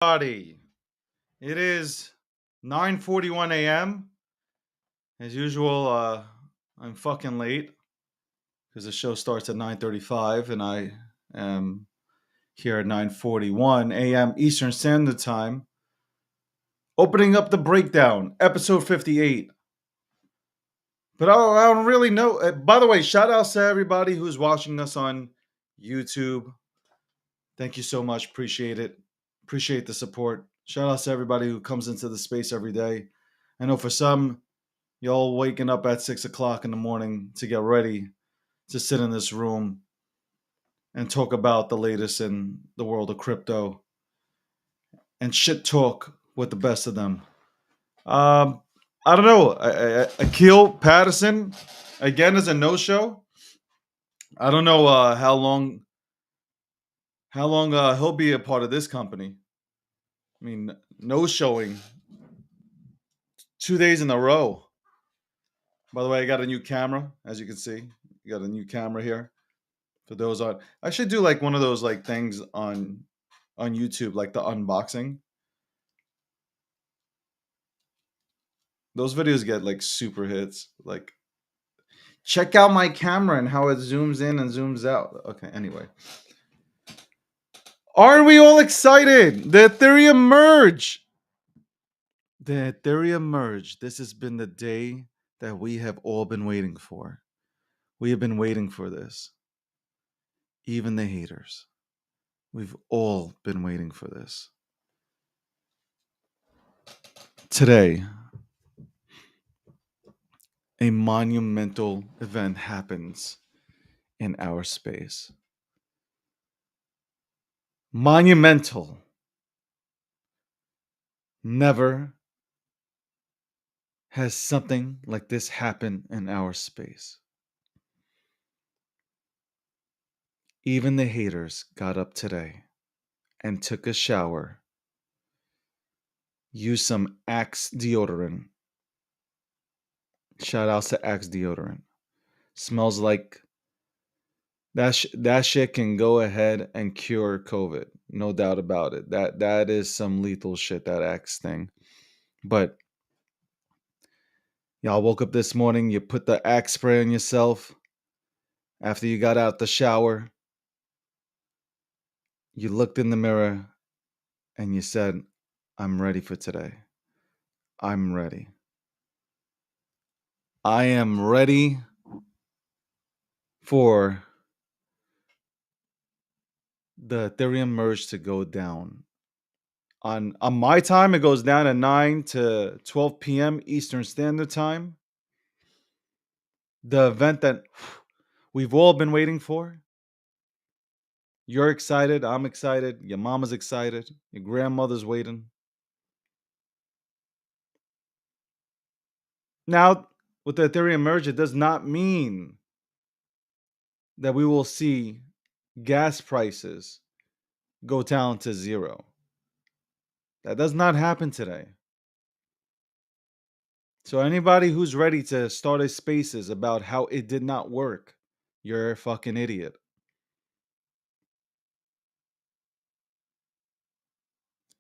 Everybody. It is 9:41 a.m. As usual, I'm fucking late because the show starts at 9:35 and I am here at 9:41 a.m. Eastern Standard Time. Opening up the breakdown, episode 58. But I don't really know. By the way, shout outs to everybody who's watching us on YouTube. Thank you so much. Appreciate it. Appreciate the support. Shout outs to everybody who comes into the space every day. I know for some, y'all waking up at 6 o'clock in the morning to get ready to sit in this room and talk about the latest in the world of crypto and shit talk with the best of them. I don't know. Akil Patterson again is a no-show. I don't know how long he'll be a part of this company. I mean, no showing 2 days in a row. By the way, I got a new camera, as you can see. You got a new camera here. For those on, I should do like one of those like things on YouTube, like the unboxing. Those videos get like super hits. Like, check out my camera and how it zooms in and zooms out. Okay, anyway. Aren't we all excited? The Ethereum merge. The Ethereum merge. This has been the day that we have all been waiting for. We have been waiting for this. Even the haters. We've all been waiting for this. Today, a monumental event happens in our space. Monumental. Never has something like this happened in our space. Even the haters got up today and took a shower, used some Axe deodorant. Shout outs to Axe deodorant. Smells like that shit can go ahead and cure COVID. No doubt about it. That is some lethal shit, that Axe thing. But y'all woke up this morning, you put the Axe spray on yourself after you got out the shower. You looked in the mirror and you said, I'm ready for today. I'm ready. I am ready for the Ethereum merge to go down. On my time, it goes down at 9 to 12 p.m. Eastern Standard Time. The event that we've all been waiting for. You're excited. I'm excited. Your mama's excited. Your grandmother's waiting. Now, with the Ethereum merge, it does not mean that we will see gas prices go down to zero. That does not happen today. So anybody who's ready to start a spaces about how it did not work, you're a fucking idiot.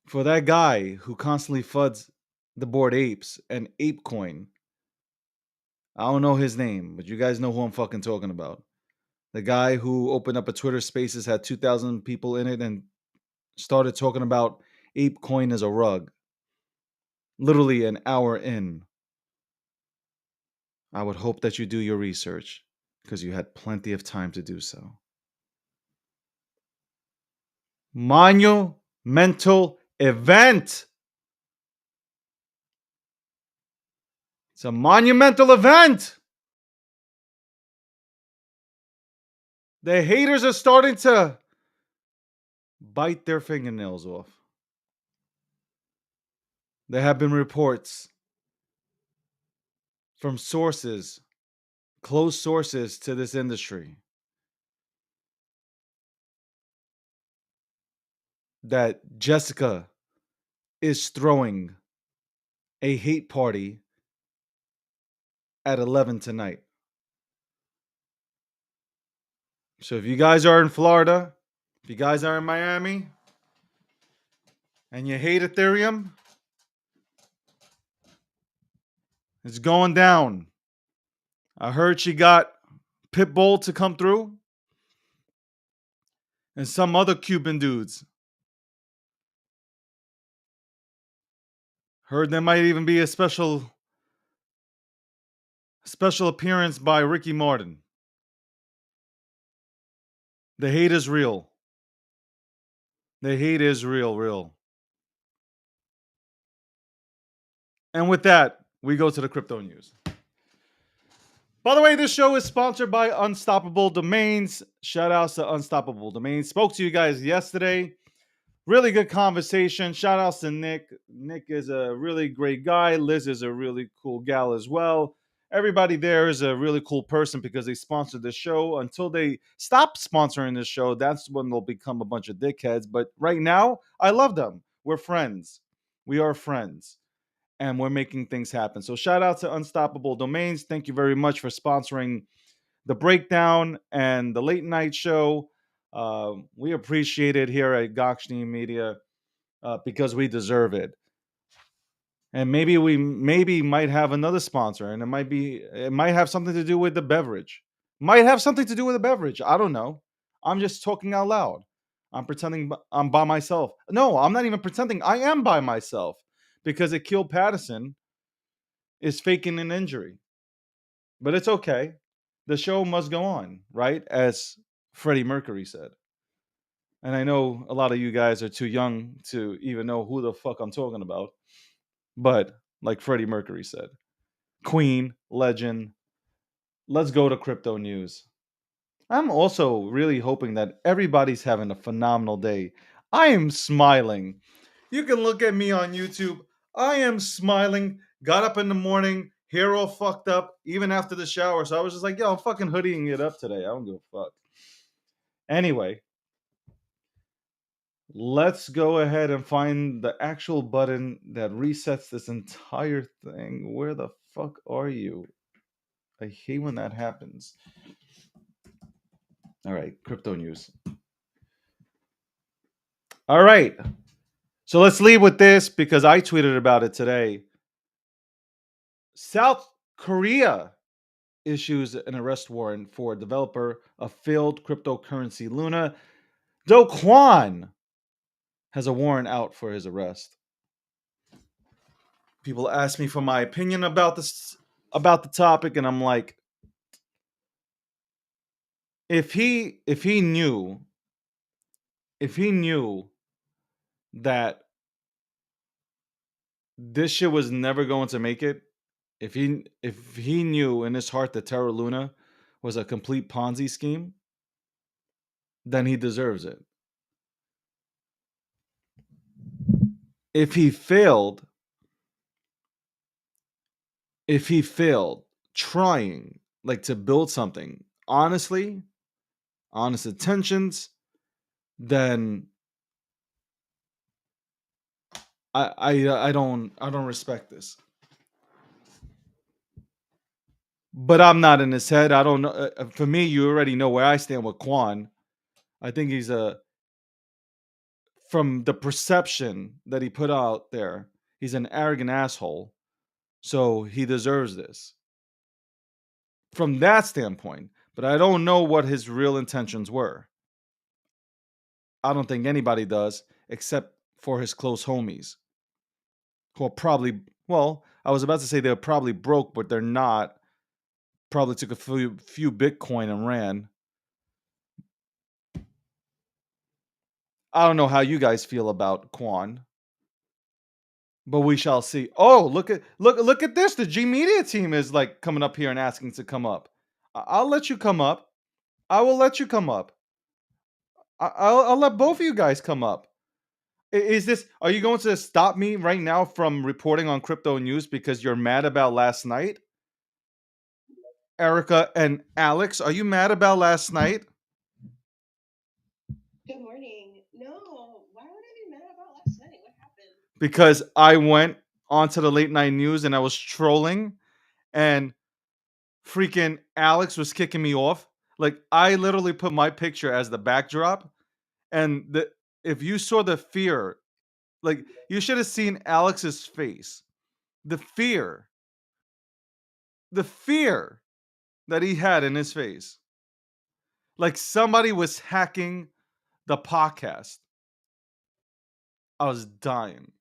For that guy who constantly fuds the board apes and ApeCoin, I don't know his name, but you guys know who I'm fucking talking about. The guy who opened up a Twitter Spaces, had 2,000 people in it, and started talking about ApeCoin as a rug. Literally an hour in. I would hope that you do your research because you had plenty of time to do so. Monumental event. It's a monumental event. The haters are starting to bite their fingernails off. There have been reports from sources, close sources to this industry, that Jessica is throwing a hate party at 11 tonight. So if you guys are in Florida, if you guys are in Miami, and you hate Ethereum, it's going down. I heard she got Pitbull to come through and some other Cuban dudes. Heard there might even be a special appearance by Ricky Martin. The hate is real. The hate is real. And with that, we go to the crypto news. By the way, this show is sponsored by Unstoppable Domains. Shout outs to Unstoppable Domains. Spoke to you guys yesterday. Really good conversation. Shout outs to Nick. Nick is a really great guy. Liz is a really cool gal as well. Everybody there is a really cool person because they sponsored the show. Until they stop sponsoring this show, that's when they'll become a bunch of dickheads. But right now, I love them. We're friends. We are friends. And we're making things happen. So shout out to Unstoppable Domains. Thank you very much for sponsoring the breakdown and the late night show. We appreciate it here at Gokhshtein Media because we deserve it. And maybe we might have another sponsor, and it might have something to do with the beverage. Might have something to do with the beverage. I don't know. I'm just talking out loud. I'm pretending I'm by myself. No, I'm not even pretending. I am by myself because Akil Patterson is faking an injury. But it's okay. The show must go on, right? As Freddie Mercury said. And I know a lot of you guys are too young to even know who the fuck I'm talking about. But like Freddie Mercury said, Queen, legend. Let's go to crypto news. I'm also really hoping that everybody's having a phenomenal day. I am smiling. You can look at me on YouTube. I am smiling. Got up in the morning, hair all fucked up, even after the shower. So I was just like, yo, I'm fucking hoodieing it up today. I don't give a fuck. Anyway, let's go ahead and find the actual button that resets this entire thing. Where the fuck are you? I hate when that happens. All right, crypto news. All right. So let's leave with this because I tweeted about it today. South Korea issues an arrest warrant for a developer of failed cryptocurrency Luna. Do Kwon has a warrant out for his arrest. People ask me for my opinion about the topic, and I'm like, if he knew that this shit was never going to make it, if he knew in his heart that Terra Luna was a complete Ponzi scheme, then he deserves it. If he failed, trying like to build something honestly, honest intentions, then I don't respect this. But I'm not in his head. I don't know. For me, you already know where I stand with Quan. I think he's from the perception that he put out there, he's an arrogant asshole. So he deserves this from that standpoint. But I don't know what his real intentions were. I don't think anybody does, except for his close homies, who are probably, well, I was about to say they're probably broke, but they're not. Probably took a few Bitcoin and ran. I don't know how you guys feel about Quan, but we shall see. Oh, look at this. The G Media team is like coming up here and asking to come up. I'll let you come up. I will let you come up. I'll let both of you guys come up. Is this? Are you going to stop me right now from reporting on crypto news because you're mad about last night? Erica and Alex, are you mad about last night? Good morning. No, why would I be mad about last night? What happened? Because I went onto the late night news and I was trolling, and freaking Alex was kicking me off. Like I literally put my picture as the backdrop, and if you saw the fear Like, you should have seen Alex's face. The fear. The fear that he had in his face. Like somebody was hacking the podcast. I was dying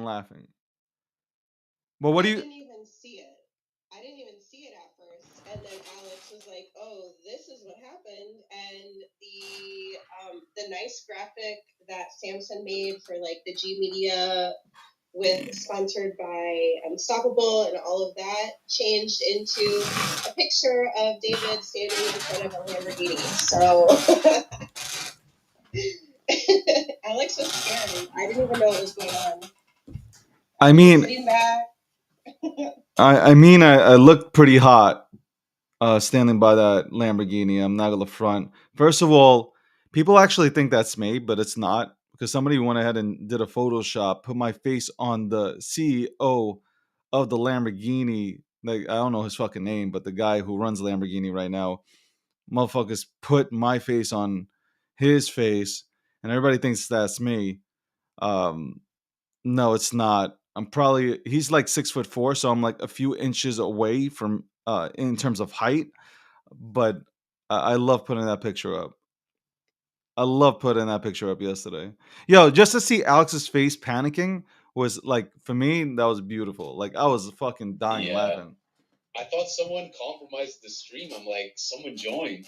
laughing. But what do you? didn't even see it. I didn't even see it at first, and then Alex was like, "Oh, this is what happened." And the nice graphic that Samson made for like the G Media with sponsored by Unstoppable and all of that changed into a picture of David standing in front of a Lamborghini. So Alex was scared. I didn't even know what was going on. I mean, Sitting back. I looked pretty hot standing by that Lamborghini. I'm not gonna front. First of all, people actually think that's me, but it's not, because somebody went ahead and did a Photoshop, put my face on the CEO of the Lamborghini. Like, I don't know his fucking name, but the guy who runs Lamborghini right now, motherfuckers put my face on his face, and everybody thinks that's me. Um, no, it's not. He's like 6'4", so I'm like a few inches away from in terms of height. But I love putting that picture up. I love putting that picture up yesterday. Yo, just to see Alex's face panicking was like, for me, that was beautiful. Like, I was fucking dying laughing. I thought someone compromised the stream. I'm like, someone joined.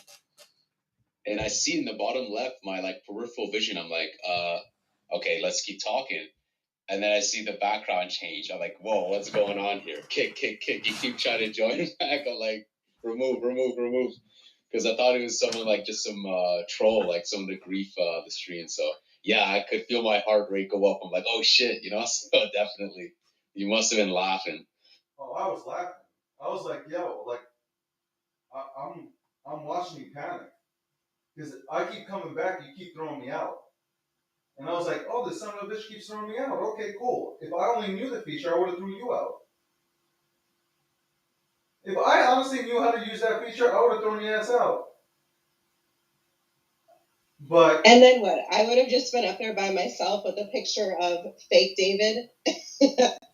And I see in the bottom left my like peripheral vision. I'm like, okay, let's keep talking. And then I see the background change. I'm like, whoa, what's going on here? Kick. You keep trying to join back. I'm like, remove. Because I thought it was someone like just some troll, like someone to grief the stream. So yeah, I could feel my heart rate go up. I'm like, oh shit, So definitely, you must have been laughing. Oh, I was laughing. I was like, yo, like, I'm watching you panic, because I keep coming back, you keep throwing me out. And I was like, oh, this son of a bitch keeps throwing me out. Okay, cool. If I only knew the feature, I would have threw you out. If I honestly knew how to use that feature, I would have thrown your ass out. But and then what? I would have just been up there by myself with a picture of fake David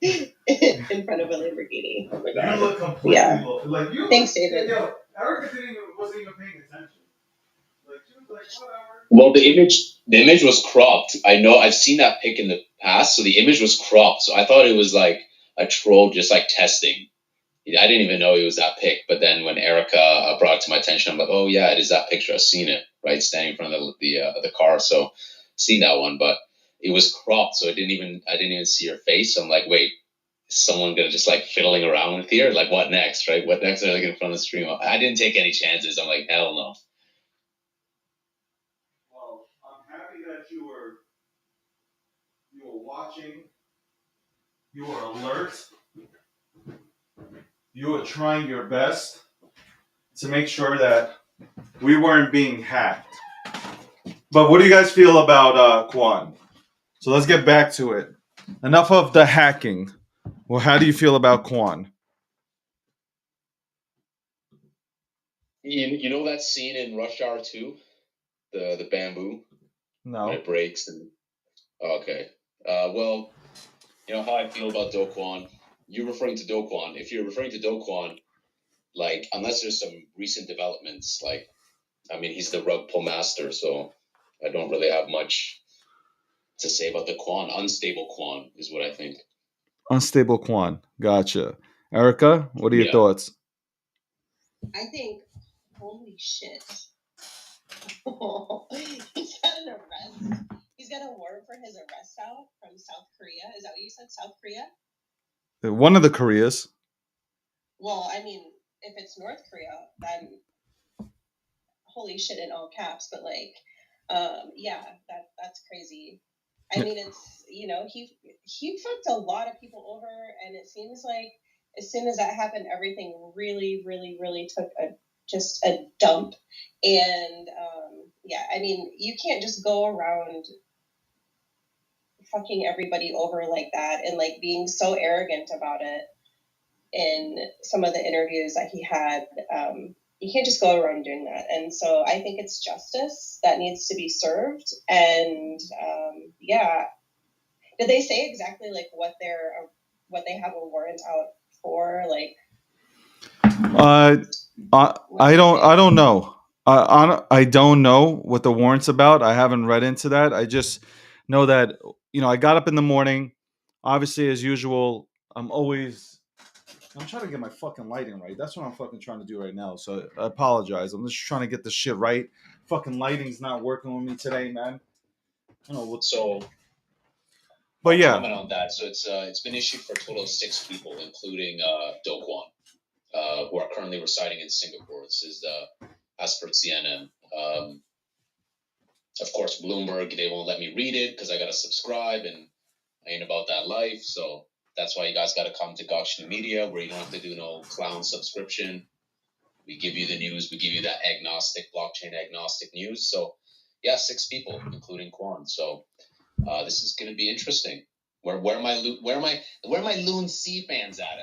in front of a Lamborghini. Oh my god! You look completely low. Like, you. Thanks, David. Yo, Erica wasn't even paying attention. Like, she was like, whatever. Well, the image was cropped. I know I've seen that pic in the past, so the image was cropped. So I thought it was like a troll just like testing. I didn't even know it was that pic. But then when Erica brought it to my attention, I'm like, oh yeah, it is that picture. I've seen it, right, standing in front of the car. So seen that one, but it was cropped, so I didn't even see her face. So I'm like, wait, is someone gonna just like fiddling around with here? Like, what next, right? What next are they gonna put on the stream? I didn't take any chances. I'm like, hell no. Well, I'm happy that you were watching. You were alert. You were trying your best to make sure that we weren't being hacked. But what do you guys feel about Quan? So let's get back to it. Enough of the hacking. Well, how do you feel about Quan? You know that scene in Rush Hour 2? The bamboo? No. When it breaks and okay. Well, you know how I feel about Do Kwon. You're referring to Do Kwon. If you're referring to Do Kwon, like unless there's some recent developments, like I mean he's the rug pull master, so I don't really have much to say about the Kwon. Unstable Kwon is what I think. Unstable Quan. Gotcha. Erica, what are your thoughts? I think, holy shit. He's got an arrest. He's got a warrant for his arrest out from South Korea. Is that what you said? South Korea? One of the Koreas. Well, I mean, if it's North Korea, then holy shit in all caps. But like, yeah, that's crazy. I mean, it's he fucked a lot of people over, and it seems like as soon as that happened, everything really, really, really took just a dump. And yeah, I mean, you can't just go around fucking everybody over like that and like being so arrogant about it in some of the interviews that he had. You can't just go around doing that. And so I think it's justice that needs to be served. And yeah, Did they say exactly like what they have a warrant out for? Like, I don't know. I don't know what the warrant's about. I haven't read into that. I just know that I got up in the morning. Obviously, as usual, I'm trying to get my fucking lighting right. That's what I'm fucking trying to do right now. So I apologize. I'm just trying to get this shit right. Fucking lighting's not working with me today, man. I don't know what. So, But yeah, comment on that. So it's been issued for a total of 6 people, including Do Kwon, who are currently residing in Singapore. This is as per CNN. Of course, Bloomberg, they won't let me read it because I gotta subscribe, and I ain't about that life. So that's why you guys gotta come to Gokhshtein Media, where you don't have to do no clown subscription. We give you the news. We give you that blockchain agnostic news. So yeah, 6 people, including Kwon. So this is gonna be interesting. Where are my Loon C fans at?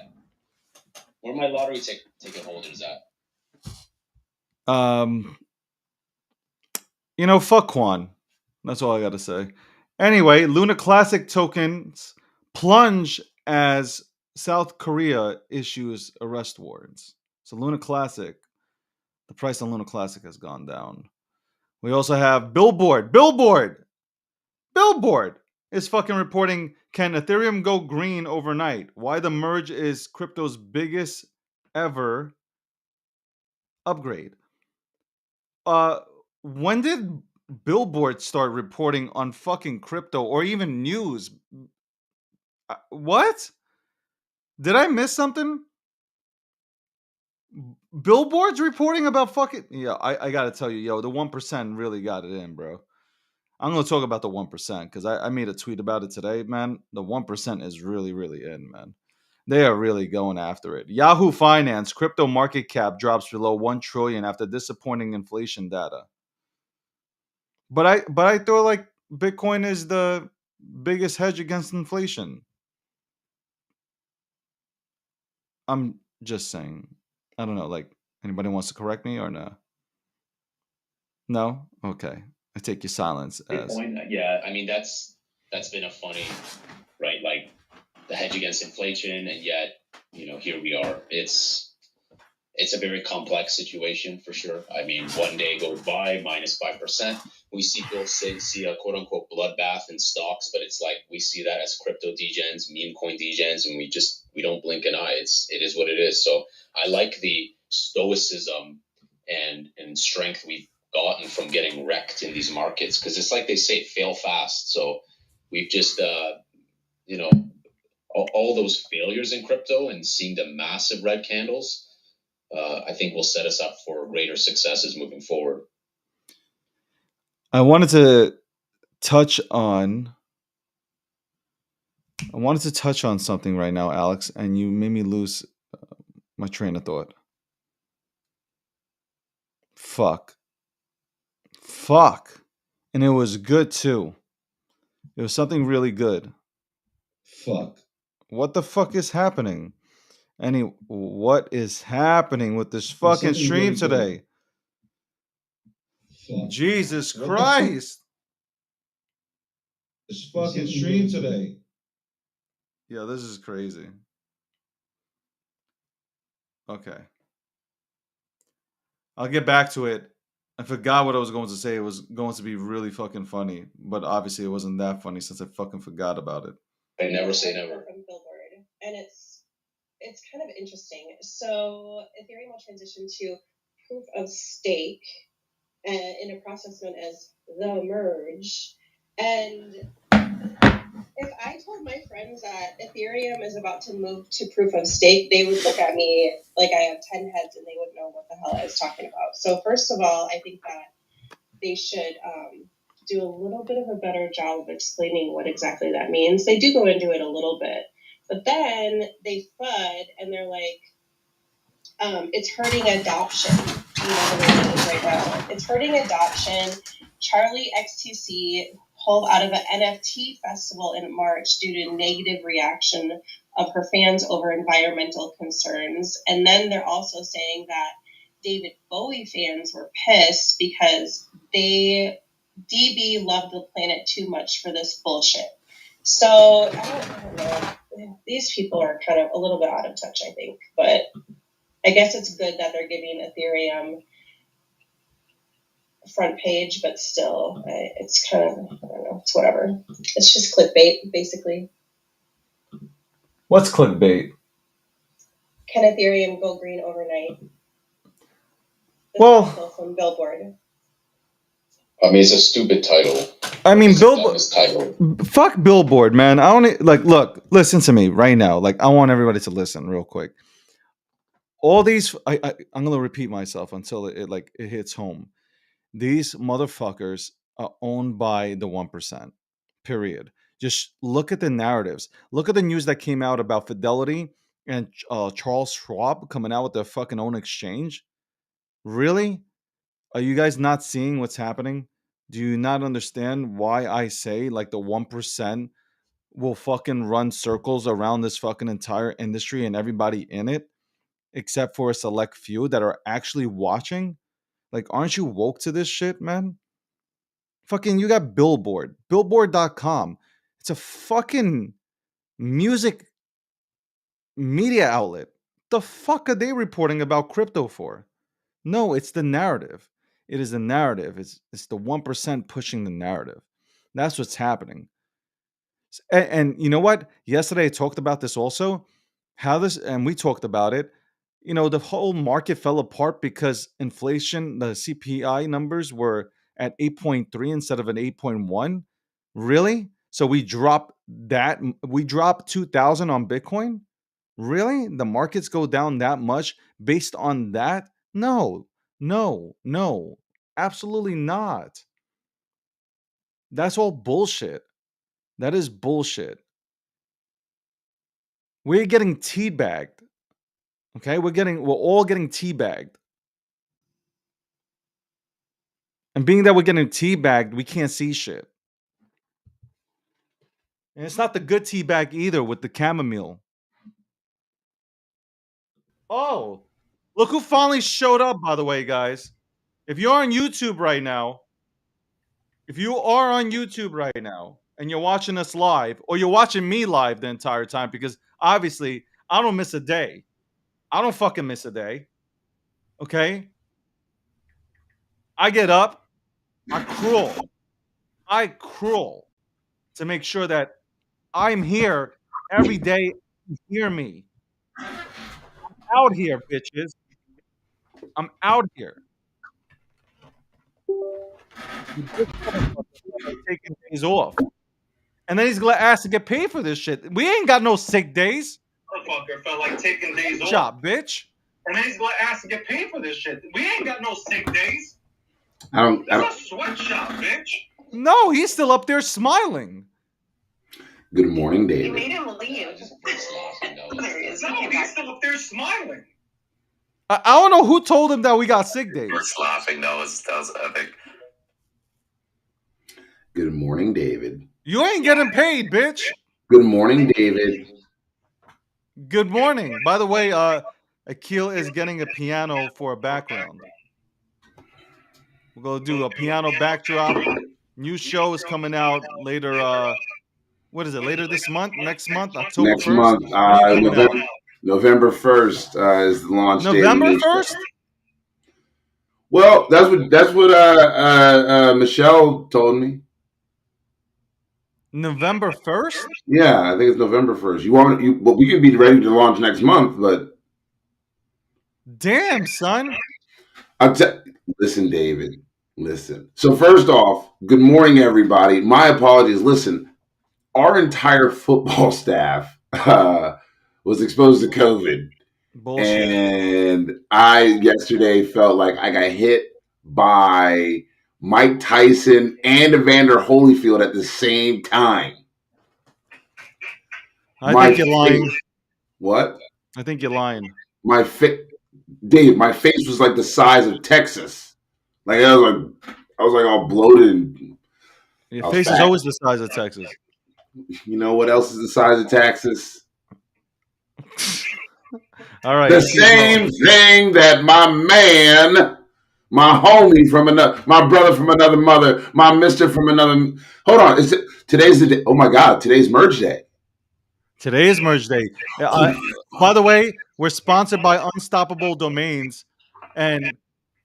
Where are my lottery ticket holders at? fuck Quan. That's all I got to say. Anyway, Luna Classic tokens plunge as South Korea issues arrest warrants. So Luna Classic, the price on Luna Classic has gone down. We also have Billboard is fucking reporting, can Ethereum go green overnight? Why the merge is crypto's biggest ever upgrade. When did Billboard start reporting on fucking crypto or even news? What? Did I miss something? Billboard's reporting about fucking I gotta tell you, yo, the 1% really got it in, bro. I'm gonna talk about the 1% because I made a tweet about it today, man. The 1% is really, really in, man. They are really going after it. Yahoo Finance crypto market cap drops below 1 trillion after disappointing inflation data. But I thought like Bitcoin is the biggest hedge against inflation. I'm just saying. I don't know. Like, anybody wants to correct me or no? No? Okay. I take your silence as. Bitcoin, yeah. I mean, that's been a funny, right? Like the hedge against inflation, and yet, here we are. It's a very complex situation for sure. I mean, one day goes by minus 5%. We see a quote unquote bloodbath in stocks, but it's like we see that as crypto degens, meme coin degens, and we don't blink an eye. It is what it is. So I like the stoicism and strength we've gotten from getting wrecked in these markets, because it's like they say, fail fast. So we've just all those failures in crypto and seeing the massive red candles, I think will set us up for greater successes moving forward. I wanted to touch on something right now, Alex, and you made me lose my train of thought. Fuck. And it was good too. It was something really good. Fuck. What the fuck is happening? What is happening with this fucking stream really today? Jesus Christ. This fucking stream today. Yeah, this is crazy. Okay. I'll get back to it. I forgot what I was going to say. It was going to be really fucking funny, but obviously it wasn't that funny since I fucking forgot about it. I never say never. From Billboard, and it's kind of interesting. So Ethereum will transition to proof of stake in a process known as the merge. And if I told my friends that Ethereum is about to move to proof of stake, they would look at me like I have 10 heads and they wouldn't know what the hell I was talking about. So first of all, I think that they should do a little bit of a better job of explaining what exactly that means. They do go into it a little bit, but then they FUD and they're like, it's hurting adoption. You know the way it is right now. It's hurting adoption. Charlie XTC pulled out of an NFT festival in March due to negative reaction of her fans over environmental concerns. And then they're also saying that David Bowie fans were pissed because DB loved the planet too much for this bullshit. So I don't know. These people are kind of a little bit out of touch, I think. But I guess it's good that they're giving Ethereum front page, but still, it's kind of, I don't know, it's whatever. It's just clickbait, basically. What's clickbait? Can Ethereum go green overnight? This Well, article from Billboard. I mean, it's a stupid title. I mean, It's the dumbest title. fuck Billboard, man. I don't like. Look, listen to me right now. Like, I want everybody to listen real quick. All these, I'm gonna repeat myself until it hits home. These motherfuckers are owned by the 1%. Period. Just look at the narratives. Look at the news that came out about Fidelity and Charles Schwab coming out with their fucking own exchange. Really? Are you guys not seeing what's happening? Do you not understand why I say like the 1% will fucking run circles around this fucking entire industry and everybody in it, except for a select few that are actually watching? Like, aren't you woke to this shit, man? Fucking, you got Billboard, billboard.com. It's a fucking music media outlet. The fuck are they reporting about crypto for? No, it's the narrative. It is the narrative. It's the 1% pushing the narrative. That's what's happening. And you know what? Yesterday I talked about this also. How this, and we talked about it. You know, the whole market fell apart because inflation, the CPI numbers were at 8.3 instead of an 8.1. Really? So we dropped that. We dropped 2,000 on Bitcoin. Really? The markets go down that much based on that? No, no, no. Absolutely not. That's all bullshit. That is bullshit. We're getting teabagged. Okay? We're all getting teabagged. And being that we're getting teabagged, we can't see shit. And it's not the good teabag either with the chamomile. Oh, look who finally showed up, by the way, guys. If you're on YouTube right now, and you're watching us live, or you're watching me live the entire time, because obviously I don't miss a day. I don't fucking miss a day. Okay? I get up, I crawl to make sure that I'm here every day. You hear me? Out here, bitches. I'm out here. This motherfucker felt like taking days off. And then he's gonna ask to get paid for this shit. We ain't got no sick days. Motherfucker felt like taking days off. Job, bitch. And then he's gonna ask to get paid for this shit. We ain't got no sick days. I don't. It's a sweatshop, bitch. No, he's still up there smiling. Good morning, You David. made him leave. There he is. No, he's still up there smiling. I don't know who told him that we got sick days. We're laughing. That was epic. Good morning, David. You ain't getting paid, bitch. Good morning, David. Good morning. By the way, Akil is getting a piano for a background. We're gonna do a piano backdrop. New show is coming out later. What is it? Later this month? Next month? October Next 1st? month, November 1st is the launch date. November 1st? Well, that's what Michelle told me. November 1st? Yeah, I think it's November 1st. But we could be ready to launch next month, but damn, son. Listen, David. Listen. So first off, good morning, everybody. My apologies. Listen, our entire football staff was exposed to COVID. Bullshit. And I yesterday felt like I got hit by Mike Tyson and Evander Holyfield at the same time. I think you're lying. What? I think you're lying. Dave, my face was like the size of Texas. Like I was like all bloated. Your face is always the size of Texas. You know what else is the size of Texas? All right. The same thing that my man My homie from another, my brother from another mother, my mister from another. Hold on, today's the day? Oh my God, today's merge day. Today is merge day. By the way, we're sponsored by Unstoppable Domains, and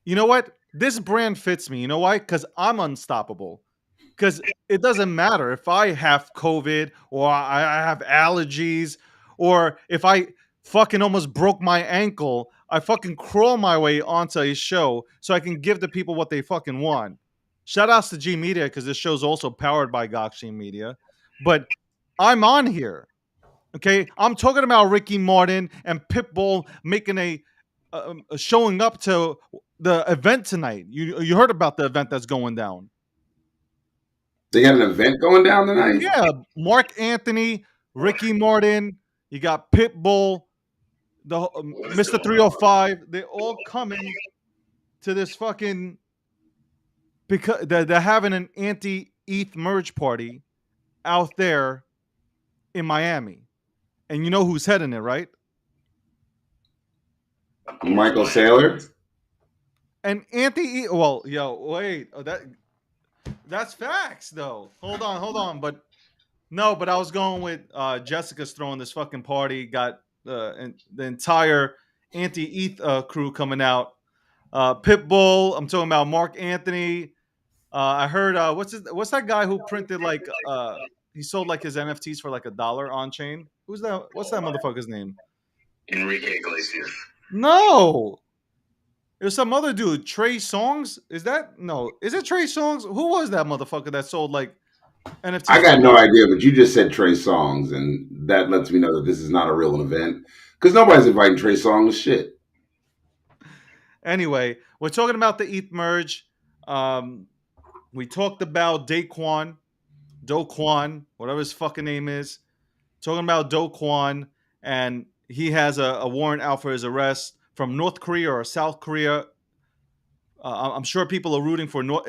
you know what? This brand fits me. You know why? Because I'm unstoppable. Because it doesn't matter if I have COVID or I have allergies or if I fucking almost broke my ankle, I fucking crawl my way onto a show so I can give the people what they fucking want. Shout outs to G Media because this show's also powered by Gokhshtein Media. But I'm on here. Okay, I'm talking about Ricky Martin and Pitbull making a showing up to the event tonight. You heard about the event that's going down? They got an event going down tonight. Yeah, Mark Anthony, Ricky Martin. You got Pitbull, the Mr. 305. They all coming to this fucking because they're having an anti-ETH merge party out there in Miami, and you know who's heading it, right? Michael Saylor. And anti-ETH. Well, yo, wait, that's facts though. Hold on, but no, but I was going with Jessica's throwing this fucking party. Got the entire anti-ETH crew coming out. Pitbull. I'm talking about Mark Anthony. I heard what's that guy who printed like he sold like his NFTs for like $1 on chain? Who's that? What's that motherfucker's name? Enrique Iglesias. No, it was some other dude. Trey Songs? Is that no? Is it Trey Songs? Who was that motherfucker that sold like NFTs? I got no idea, but you just said Trey Songz, and that lets me know that this is not a real event because nobody's inviting Trey Songz shit. Anyway, we're talking about the ETH merge. We talked about Do Kwon, whatever his fucking name is. Talking about Do Kwon, and he has a warrant out for his arrest from North Korea or South Korea. I'm sure people are rooting for North.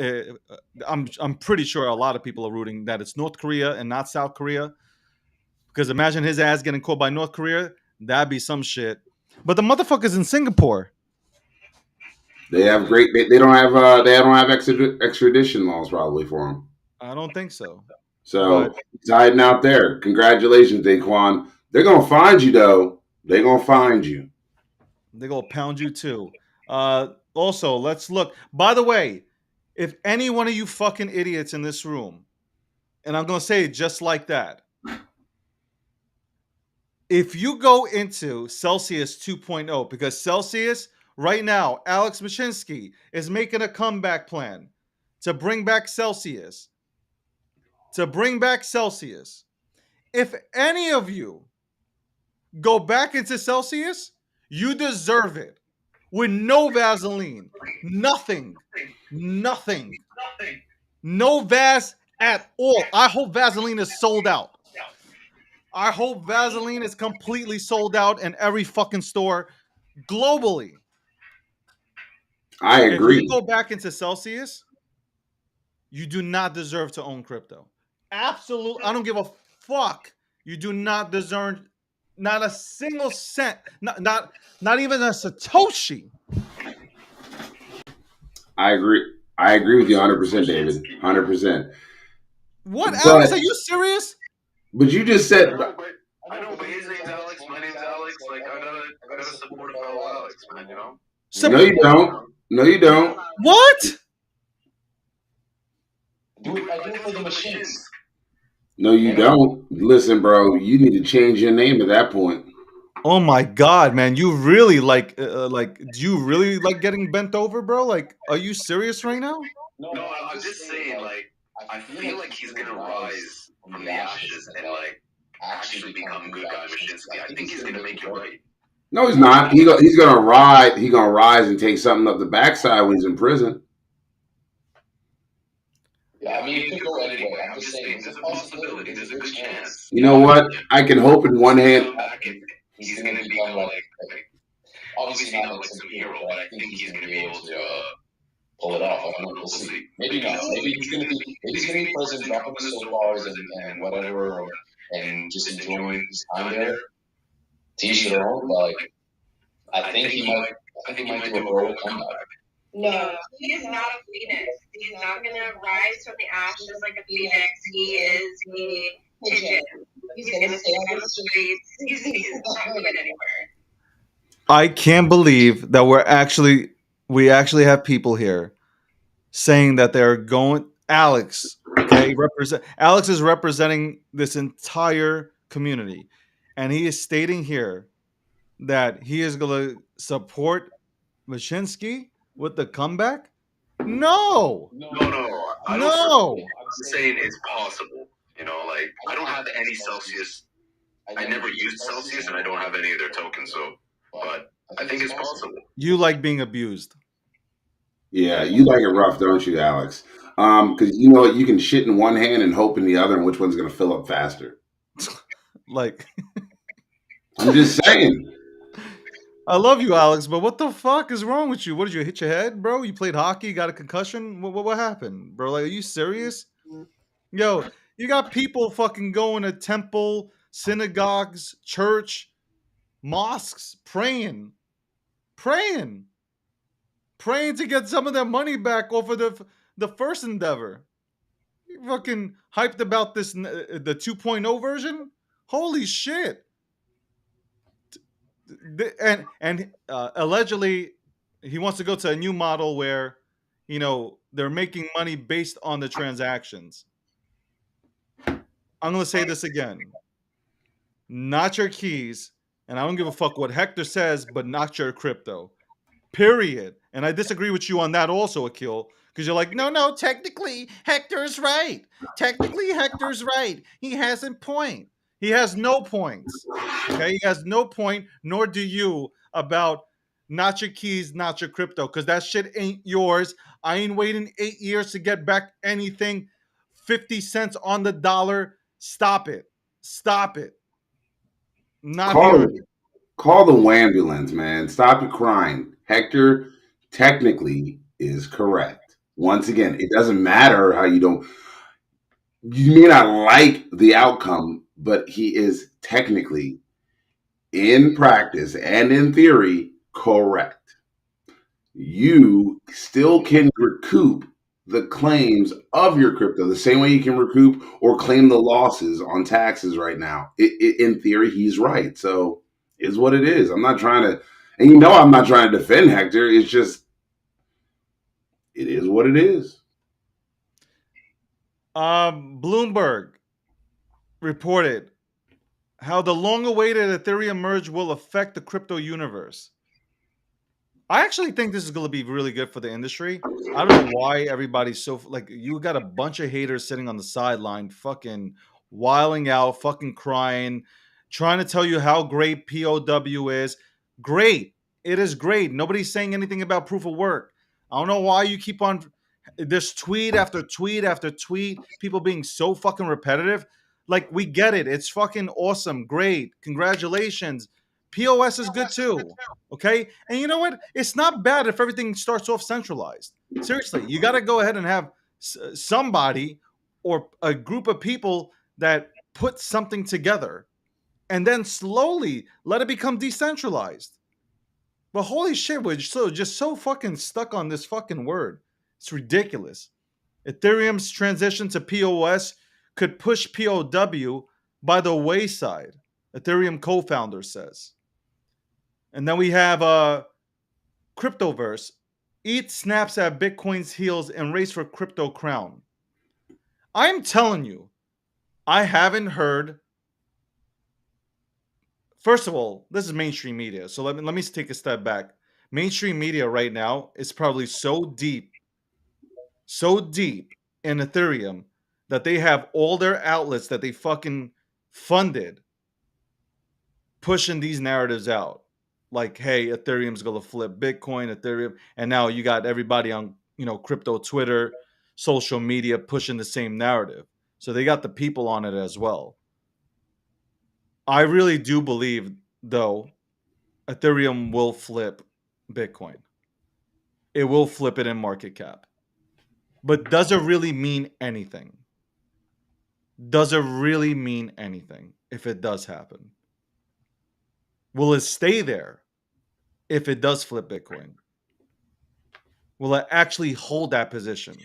I'm pretty sure a lot of people are rooting that it's North Korea and not South Korea. Because imagine his ass getting caught by North Korea. That'd be some shit. But the motherfucker's in Singapore. They have great. They don't have extradition laws probably for him. I don't think so. So he's hiding out there. Congratulations, Daquan. They're gonna find you though. They're gonna find you. They're gonna pound you too. Also, let's look. By the way, if any one of you fucking idiots in this room, and I'm gonna say it just like that, if you go into Celsius 2.0, because Celsius right now, Alex Mashinsky is making a comeback plan to bring back Celsius. If any of you go back into Celsius, you deserve it. With no Vaseline. Nothing. No Vaz at all. I hope Vaseline is sold out. I hope Vaseline is completely sold out in every fucking store globally. I agree. If you go back into Celsius, you do not deserve to own crypto. Absolutely. I don't give a fuck. You do not deserve not a single cent. Not even a Satoshi. I agree. I agree with you 100%, David. 100%. What, Alex? Are you serious? But you just said. I know, but his name's Alex. My name's Alex. Like I gotta support fellow Alex, man. You know. No, you don't. No, you don't. What? I do it for the machines. No, you don't. Listen, bro. You need to change your name at that point. Oh my god, man! You really do you really like getting bent over, bro? Like, are you serious right now? No, I'm just saying. Like, I feel like he's gonna rise from the ashes and like actually become good guy Mashinsky. I think he's gonna make it right. No, he's not. He's gonna ride. He's gonna rise and take something up the backside when he's in prison. Yeah, I mean, it could go anyway. I'm just saying, there's a possibility. There's a good chance. You know what? I can hope in one hand. He's going to become like obviously not like some hero, but I think he's going to be able to pull it off. I don't know. We'll see. Maybe not. Maybe he's going to be president, dropping the soap bars and whatever, and just enjoying his time there. To each their own, but like, I think he might do a heroic comeback. No, he is not a phoenix. He's not gonna rise from the ashes like a phoenix. He is a pigeon. He's gonna stay on the streets. He's not going anywhere. I can't believe that we actually have people here saying that they're going. Alex, okay, Alex is representing this entire community, and he is stating here that he is going to support Mashinsky with the comeback. No, No. I don't support no. it. I'm saying it's possible. Like I don't have any Celsius. I never used Celsius, and I don't have any of their tokens. So, but I think it's possible. You like being abused. Yeah, you like it rough, don't you, Alex? Because you know what, you can shit in one hand and hope in the other, and which one's going to fill up faster. Like, I'm just saying. I love you, Alex, but what the fuck is wrong with you? What did you hit your head, bro? You played hockey, got a concussion? What happened, bro? Like, are you serious? Yo, you got people fucking going to temple, synagogues, church, mosques, praying, praying to get some of their money back off of the first endeavor. You fucking hyped about this the 2.0 version? Holy shit! And allegedly he wants to go to a new model where they're making money based on the transactions. I'm going to say this again. Not your keys, and I don't give a fuck what Hector says, but not your crypto. Period. And I disagree with you on that also, Akil, because you're like, no, technically Hector's right. Technically Hector's right. He has a point. He has no points. Okay, he has no point, nor do you, about not your keys, not your crypto, because that shit ain't yours. I ain't waiting 8 years to get back anything. 50 cents on the dollar. Stop it. Stop it. Not Call hearing it. call the ambulance, man. Stop your crying. Hector technically is correct. Once again, it doesn't matter how you may not like the outcome, but he is technically, in practice and in theory, correct. You still can recoup the claims of your crypto the same way you can recoup or claim the losses on taxes right now. In theory, he's right. So is what it is. I'm not trying to, and I'm not trying to defend Hector. It's just, it is what it is. Bloomberg reported how the long-awaited Ethereum merge will affect the crypto universe. I actually think this is going to be really good for the industry. I don't know why everybody's so like, you got a bunch of haters sitting on the sideline, fucking wiling out, fucking crying, trying to tell you how great POW is. Great. It is great. Nobody's saying anything about proof of work. I don't know why you keep on this tweet after tweet after tweet, people being so fucking repetitive. Like, we get it. It's fucking awesome. Great. Congratulations. POS is good too. Okay. And you know what? It's not bad if everything starts off centralized. Seriously, you got to go ahead and have somebody or a group of people that put something together and then slowly let it become decentralized. But holy shit, we're just so fucking stuck on this fucking word. It's ridiculous. Ethereum's transition to POS could push POW by the wayside, Ethereum co-founder says. And then we have Cryptoverse. ETH snaps at Bitcoin's heels in race for crypto crown. I'm telling you, I haven't heard. First of all, this is mainstream media. So let me take a step back. Mainstream media right now is probably so deep in Ethereum that they have all their outlets that they fucking funded pushing these narratives out. Like, hey, Ethereum's gonna flip Bitcoin, Ethereum, and now you got everybody on, crypto Twitter, social media pushing the same narrative. So they got the people on it as well. I really do believe, though, Ethereum will flip Bitcoin. It will flip it in market cap. But does it really mean anything? Does it really mean anything if it does happen? Will it stay there if it does flip Bitcoin? Will it actually hold that position?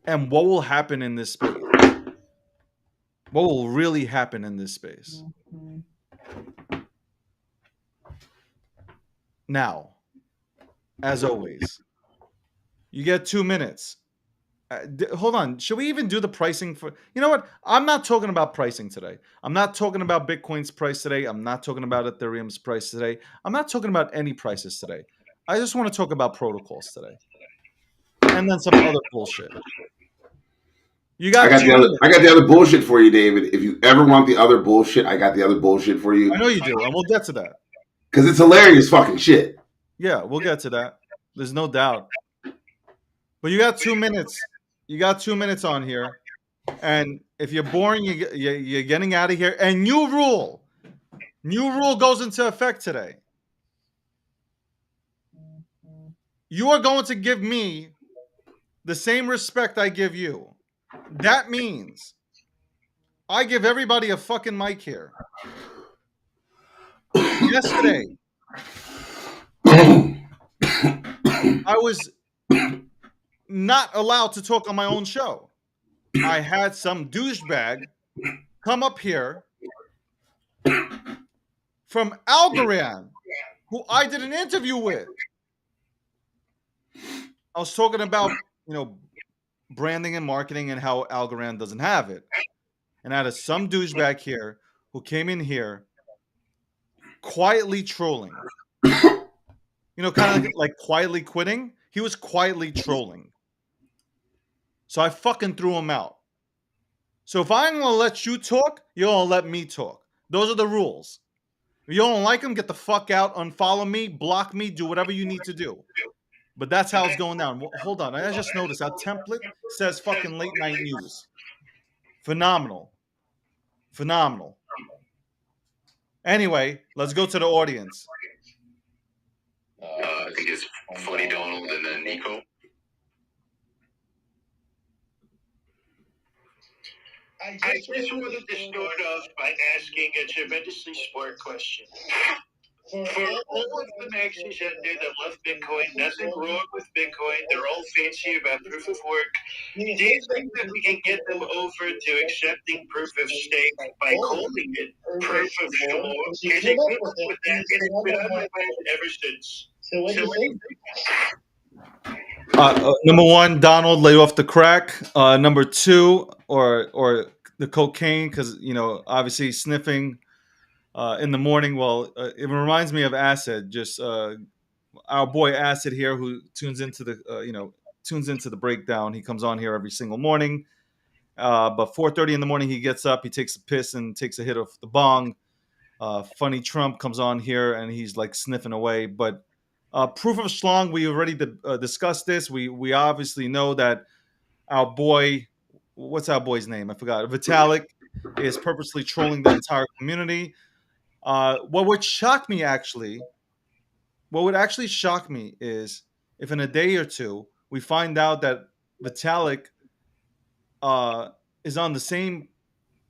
And what will happen in this space? What will really happen in this space? Now, as always, you get 2 minutes. Hold on. Should we even do the pricing for? You know what? I'm not talking about pricing today. I'm not talking about Bitcoin's price today. I'm not talking about Ethereum's price today. I'm not talking about any prices today. I just want to talk about protocols today, and then some other bullshit. You got 2 minutes. I got the other bullshit for you, David. If you ever want the other bullshit, I got the other bullshit for you. I know you do, and we'll get to that. Because it's hilarious fucking shit. Yeah, we'll get to that. There's no doubt. But you got 2 minutes. You got 2 minutes on here. And if you're boring, you're getting out of here. And new rule goes into effect today. You are going to give me the same respect I give you. That means I give everybody a fucking mic here. Yesterday, I was not allowed to talk on my own show. I had some douchebag come up here from Algorand, who I did an interview with. I was talking about, branding and marketing and how Algorand doesn't have it. And I had some douchebag here who came in here quietly trolling. Kind of like quietly quitting. He was quietly trolling. So I fucking threw him out. So if I'm going to let you talk, you're going to let me talk. Those are the rules. If you don't like him, get the fuck out, unfollow me, block me, do whatever you need to do. But that's how it's going down. Well, hold on. I just noticed our template says fucking late night news. Phenomenal. Anyway, let's go to the audience. I think it's Funny Donald and then Nico. I just wanted to start off by asking a tremendously smart question. For all of the maxis out there that love Bitcoin, nothing wrong with Bitcoin. They're all fancy about proof of work. Do you think that we can get them over to accepting proof of stake by calling it proof of shalom? Because they good luck with that, and it's been on my mind ever since. So what do you think? Number one, Donald, lay off the crack. Number two, or the cocaine, because obviously sniffing in the morning. Well, it reminds me of Acid. Just our boy Acid here, who tunes into the breakdown. He comes on here every single morning. But 4:30 in the morning, he gets up, he takes a piss and takes a hit of the bong. Funny Trump comes on here and he's like sniffing away. But proof of schlong, we already discussed this. We obviously know that our boy, what's our boy's name? I forgot. Vitalik is purposely trolling the entire community. What would actually shock me is if in a day or two we find out that Vitalik is on the same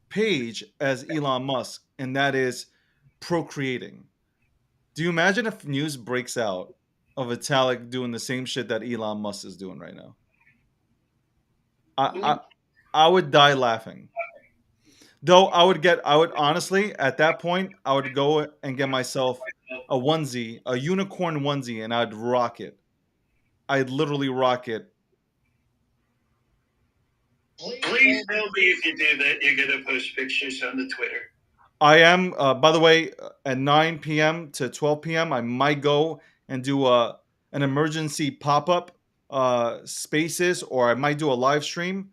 page as Elon Musk, and that is procreating. Do you imagine if news breaks out of Vitalik doing the same shit that Elon Musk is doing right now? I would die laughing. Though I would honestly, at that point, I would go and get myself a onesie, a unicorn onesie, and I'd rock it. I'd literally rock it. Please tell me if you do that, you're going to post pictures on the Twitter. I am, by the way, at 9 p.m. to 12 p.m., I might go and do an emergency pop-up spaces, or I might do a live stream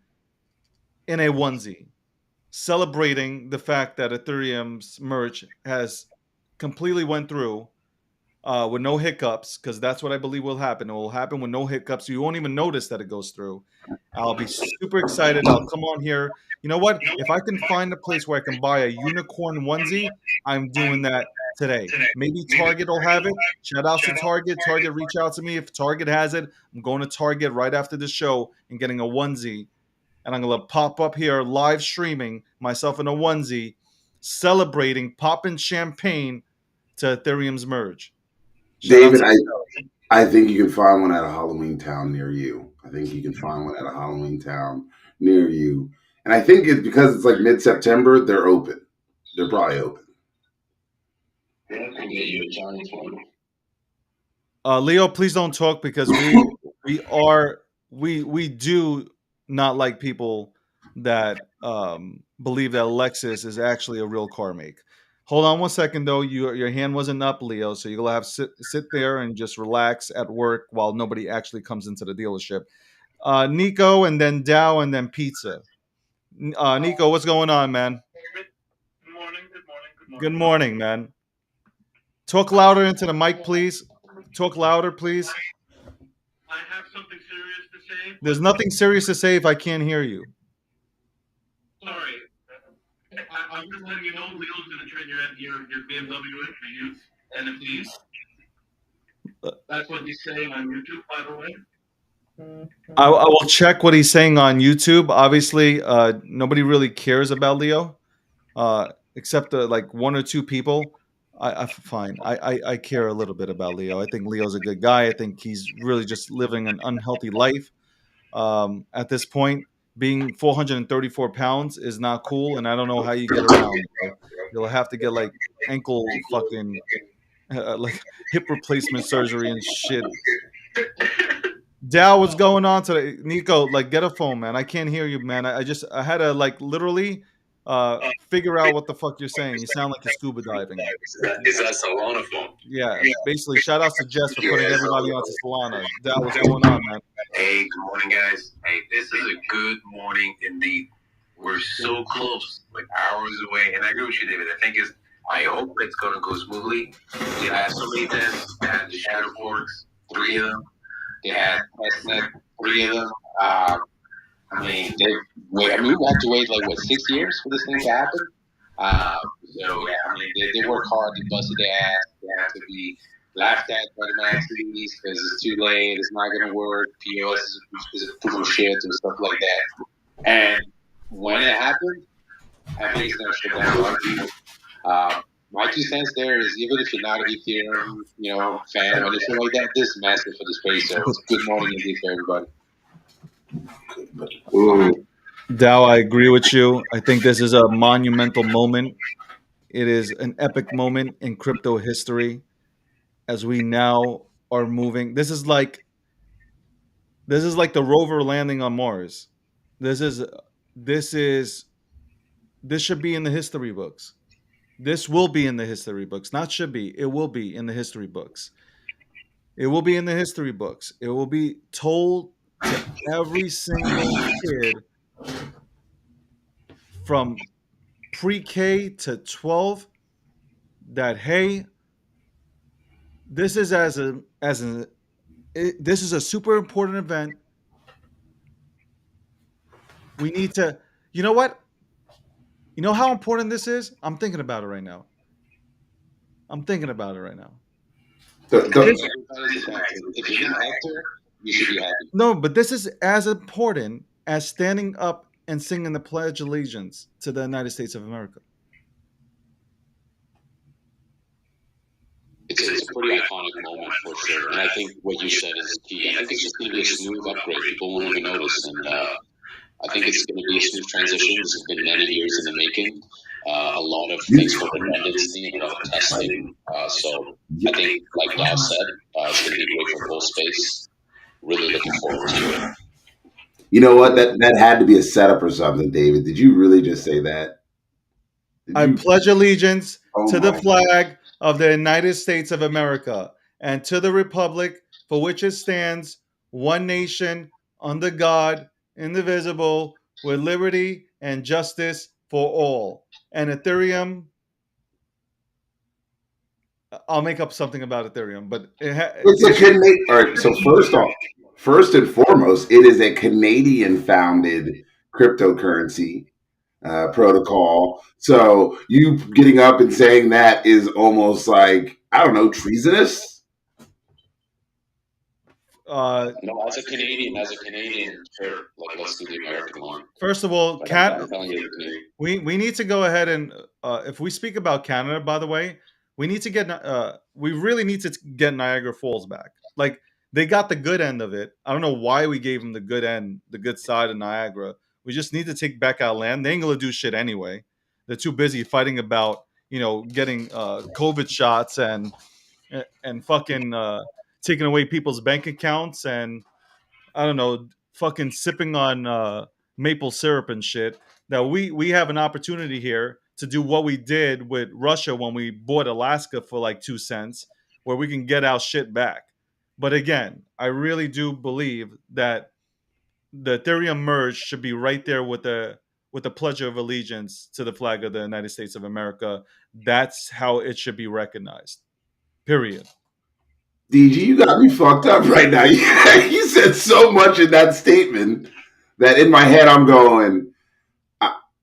in a onesie, celebrating the fact that Ethereum's merge has completely went through with no hiccups, because that's what I believe will happen. It will happen with no hiccups. You won't even notice that it goes through. I'll be super excited. I'll come on here. You know what? If I can find a place where I can buy a unicorn onesie, I'm doing that today. Maybe Target will have it. Shout out to Target. Target, reach out to me. If Target has it, I'm going to Target right after the show and getting a onesie. And I'm going to pop up here live streaming myself in a onesie, celebrating, popping champagne to Ethereum's merge. David, I think you can find one at a Halloween town near you. I think you can find one at a Halloween town near you. And I think it's because it's like mid-September, they're open. They're probably open. I can get you a giant one. Leo, please don't talk because we do not like people that believe that Alexis is actually a real car make. Hold on one second though. Your hand wasn't up, Leo, so you're gonna have to sit there and just relax at work while nobody actually comes into the dealership. Nico, and then Dow, and then Pizza. Nico, what's going on, man? Good morning. Good morning, man. Talk louder into the mic, please. Talk louder, please. I have something serious to say. There's nothing serious to say if I can't hear you. Sorry. I'm just letting you know Leo's going to trade your BMW in for you NFTs. That's what he's saying on YouTube, by the way. I will check what he's saying on YouTube. Obviously, nobody really cares about Leo, except like one or two people. Fine. I care a little bit about Leo. I think Leo's a good guy. I think he's really just living an unhealthy life. At this point, being 434 pounds is not cool, and I don't know how you get around. Bro. You'll have to get like ankle fucking like hip replacement surgery and shit. Dow, what's going on today? Nico, like get a phone, man. I can't hear you, man. I had to like literally figure out what the fuck you're saying. You sound like you're scuba diving. Is that Solana phone? Yeah, basically, shout outs to Jess for putting everybody onto Solana. Dow, what's going on, man? Hey, good morning, guys. Hey, this is a good morning indeed. We're so close, like hours away. And I agree with you, David. I hope it's going to go smoothly. They had so many events. They had the Shadow Forks, 3 of them. They had Testnet, 3 of them. We have to wait like what 6 years for this thing to happen. So yeah, they work hard, they busted their ass. They have to be laughed at by the Nazis because it's too late, it's not gonna work. POS is a proof of shit and stuff like that. And when it happens, I think it's gonna shut down a lot of people. My 2 cents there is even if you're not an Ethereum, fan or anything like that, this is massive for the space. So good morning indeed for everybody. Dow, I agree with you. I think this is a monumental moment. It is an epic moment in crypto history as we now are moving. This is like the rover landing on Mars. This should be in the history books. This will be in the history books. Not should be. It will be in the history books. It will be in the history books. It will be told to every single kid from pre-K to 12 that hey, this is this is a super important event. We need to, you know what? You know how important this is? I'm thinking about it right now. If you're an actor, you should be happy. No, but this is as important as standing up and singing the Pledge of Allegiance to the United States of America. It's a pretty iconic moment for sure. And I think what you said is key. I think it's just going to be a smooth upgrade. People won't even notice. And I think it's going to be a smooth transition. This has been many years in the making. A lot of things for redundancy and a lot of testing. So I think, like Dow said, it's going to be great for both space. Really looking forward to it. You know what? That had to be a setup or something, David. Did you really just say that? I pledge allegiance to the flag of the United States of America and to the republic for which it stands, one nation, under God, indivisible, with liberty and justice for all. And Ethereum, I'll make up something about Ethereum, but all right. So first and foremost, it is a Canadian-founded cryptocurrency protocol. So you getting up and saying that is almost like, I don't know, treasonous. No, as a Canadian, sure. Like, let's do the American one. First of all, we need to go ahead and if we speak about Canada, by the way, we need to get we really need to get Niagara Falls back. like they got the good end of it. I don't know why we gave them the good end, the good side of Niagara. We just need to take back our land. They ain't gonna do shit anyway. They're too busy fighting about getting COVID shots and fucking taking away people's bank accounts and I don't know, fucking sipping on maple syrup and shit. Now we have an opportunity here to do what we did with Russia when we bought Alaska for like 2 cents, where we can get our shit back. But again, I really do believe that the Ethereum merge should be right there with the pledge of allegiance to the flag of the United States of America. That's how it should be recognized. Period. DG, you got me fucked up right now. You said so much in that statement that in my head I'm going,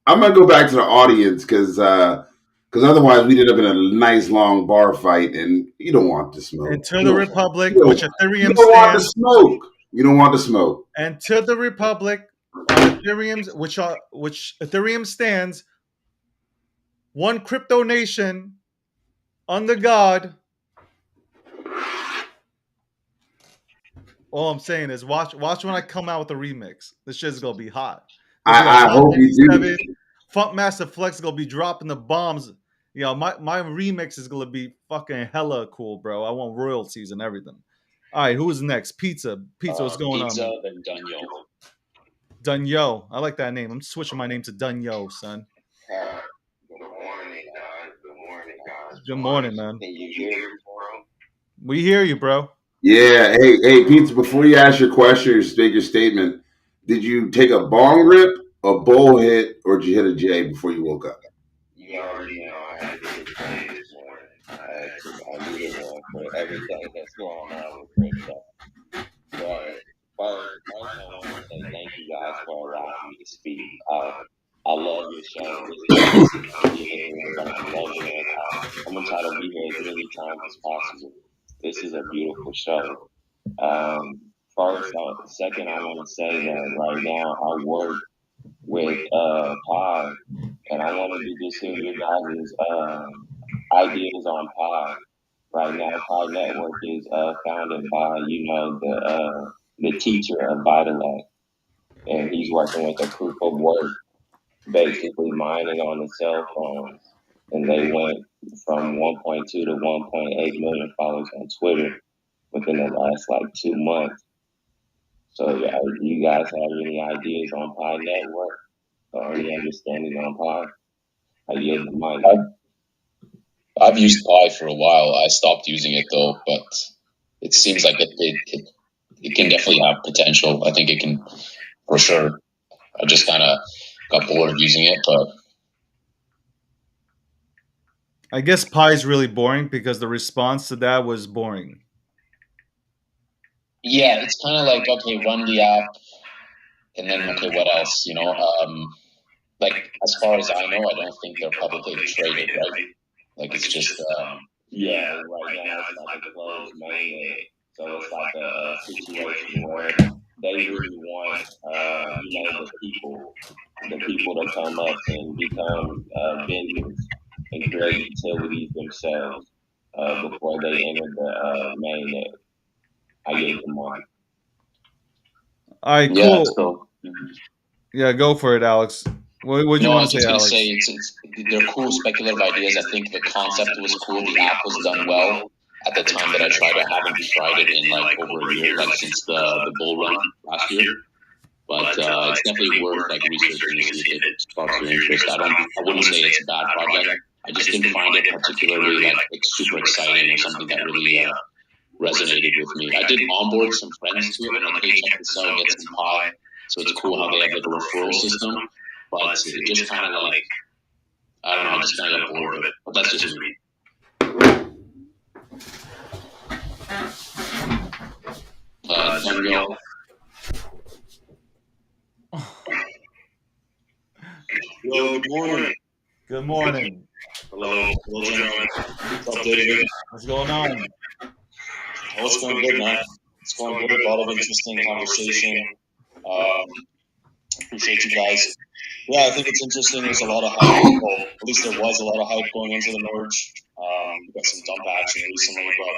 I'm gonna go back to the audience because otherwise we'd end up in a nice long bar fight, and you don't want the smoke. And to the Republic, you which you Ethereum don't want the stands, smoke. You don't want the smoke. and to the Republic, on Ethereum's, which Ethereum stands, one crypto nation under God. All I'm saying is watch when I come out with a remix. This shit's gonna be hot. I hope you do. Funk Master Flex gonna be dropping the bombs. My remix is gonna be fucking hella cool, bro. I want royalties and everything. All right, who is next? Pizza, what's going Pizza, on? then Dunyo. Dunyo, I like that name. I'm switching my name to Dunyo, son. Good morning, guys. Good morning, guys. Good morning, man. Can you hear me, bro? We hear you, bro. Yeah. Hey, Pizza. Before you ask your question or make your statement, did you take a bong rip, a bowl hit, or did you hit a J before you woke up? You already know I had to hit the J this morning. I needed one for everything that's going on with crypto. But first I want to say thank you guys for allowing me to speak. I love your show. I'm gonna try to be here as many times as possible. This is a beautiful show. Second, I want to say that right now I work with Pi, and I want to just hear your guys' ideas on Pi. Right now, Pi Network is founded by the teacher of Vitalik, and he's working with a proof of work, basically mining on the cell phones, and they went from 1.2 to 1.8 million followers on Twitter within the last 2 months. So yeah, you guys have any ideas on Pi Network or any understanding on Pi? I yield the mic. I've used Pi for a while. I stopped using it though, but it seems like it can definitely have potential. I think it can, for sure. I just kind of got bored of using it, but I guess Pi is really boring because the response to that was boring. yeah, it's kind of like, okay, run the app, and then okay, what else? As far as I know, I don't think they're publicly traded, right? It's just right now it's like a closed mainnet. So it's like a situation where they really want the people to come up and become vendors and create utilities themselves before they enter the mainnet. I gave them one. All right, cool. Yeah, so, yeah, go for it, Alex. What do you want to say, Alex? They're cool speculative ideas. I think the concept was cool. The app was done well at the time that I tried it. I haven't tried it in over a year, since the bull run last year. But it's definitely worth researching to see if it sparks your interest. I wouldn't say it's a bad project. I just didn't find it particularly super exciting or something that really resonated with me. I did onboard some friends to it. I'm like, hey, check this out, get some Pi. So it's cool how they have a referral system. But it just kind of I don't know, I just kind of got bored of it. But that's just me. Daniel. Yo, good morning. Good morning. Hello, gentlemen. What's up, David? What's going on? Oh, it's going good, man. It's going good. A lot of interesting conversation. Appreciate you guys. Yeah, I think it's interesting. There's a lot of hype. Well, at least there was a lot of hype going into the merge. We got some dump action recently, but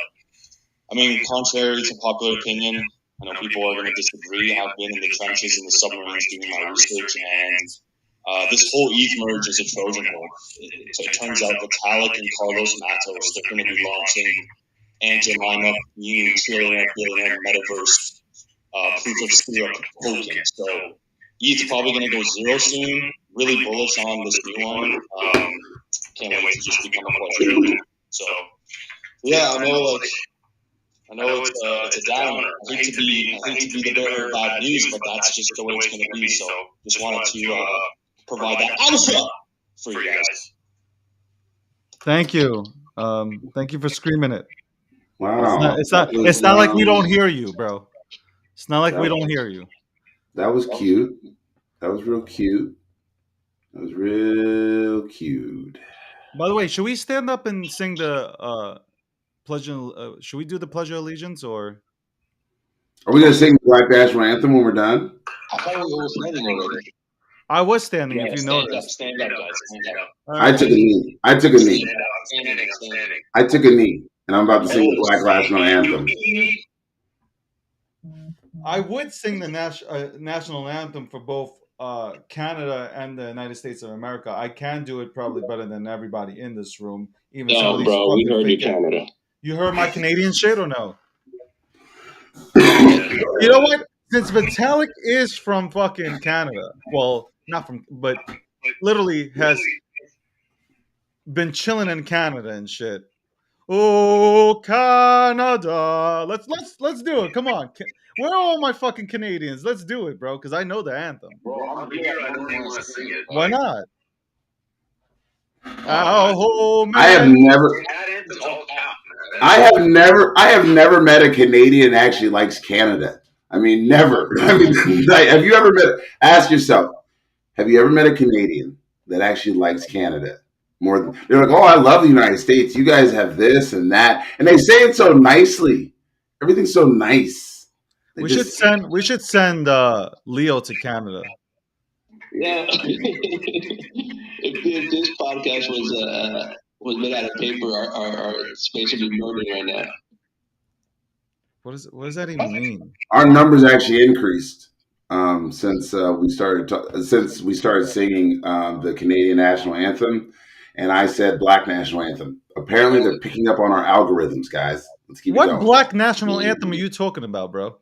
I mean, contrary to popular opinion, I know people are going to disagree. I've been in the trenches in the submarines doing my research, and this whole ETH merge is a Trojan horse. It turns out Vitalik and Carlos Matos, they're going to be launching Aunt Jemima community trillionaire billionaire metaverse proof of stake token. So ETH's probably going to go zero soon. Really bullish on this new one. Can't wait to just become a pledge. So yeah, I know it's a downer. I hate to be the bearer of bad news, but that's just the way it's going to be. So just wanted to provide that alpha for you guys. Thank you. Thank you for screaming it. Wow. It's not like we don't hear you, bro. It's not like we don't hear you. That was cute. That was real cute. That was real cute. By the way, should we stand up and sing the pledge? Should we do the Pledge of Allegiance, or are we gonna sing the Black National Anthem when we're done? I thought we were standing already. I was standing. Yeah, if you stand noticed, up, stand up, guys. Stand up. I took a knee. I took a knee. Standing. I took a knee, and I'm about to sing the Black National Anthem. I would sing the national anthem for both Canada and the United States of America. I can do it probably better than everybody in this room. Even some of these bro, we fucking heard you, fake- Canada. You heard my Canadian shit or no? You know what? Since Vitalik is from fucking Canada, well, not from, but literally has been chilling in Canada and shit. Oh, Canada! Let's do it. Come on, where are all my fucking Canadians? Let's do it, bro. Because I know the anthem. Bro, I'm here. I don't even want to sing it. Why not? Oh, man. I have never met a Canadian that actually likes Canada. I mean, never. I mean, like, have you ever met? Ask yourself, have you ever met a Canadian that actually likes Canada more than they're like? Oh, I love the United States. You guys have this and that, and they say it so nicely. Everything's so nice. We should send Leo to Canada. Yeah. if this podcast was made out of paper, our space would be murdered right now. What does that even mean? Our numbers actually increased since we started singing the Canadian national anthem, and I said Black national anthem. Apparently, they're picking up on our algorithms, guys. Let's keep it going. What Black national anthem are you talking about, bro?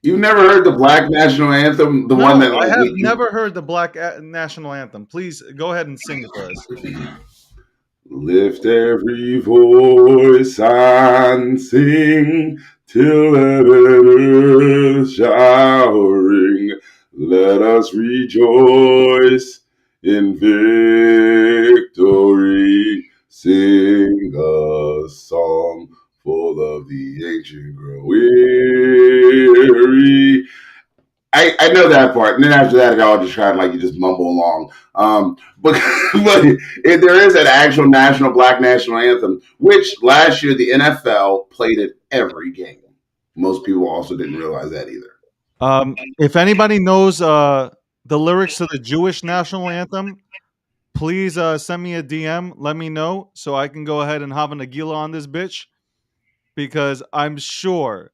You've never heard the Black national anthem? The one that I have never heard the Black national anthem. Please go ahead and sing it for us. Lift every voice and sing till heaven earth shall ring. Let us rejoice in victory. Sing a song full of the ancient grow weary. I know that part, and then after that, it all just kind of like you just mumble along. But there is an actual national Black national anthem, which last year the NFL played it every game. Most people also didn't realize that either. If anybody knows the lyrics to the Jewish national anthem, please send me a DM. Let me know so I can go ahead and have an Agila on this bitch. Because I'm sure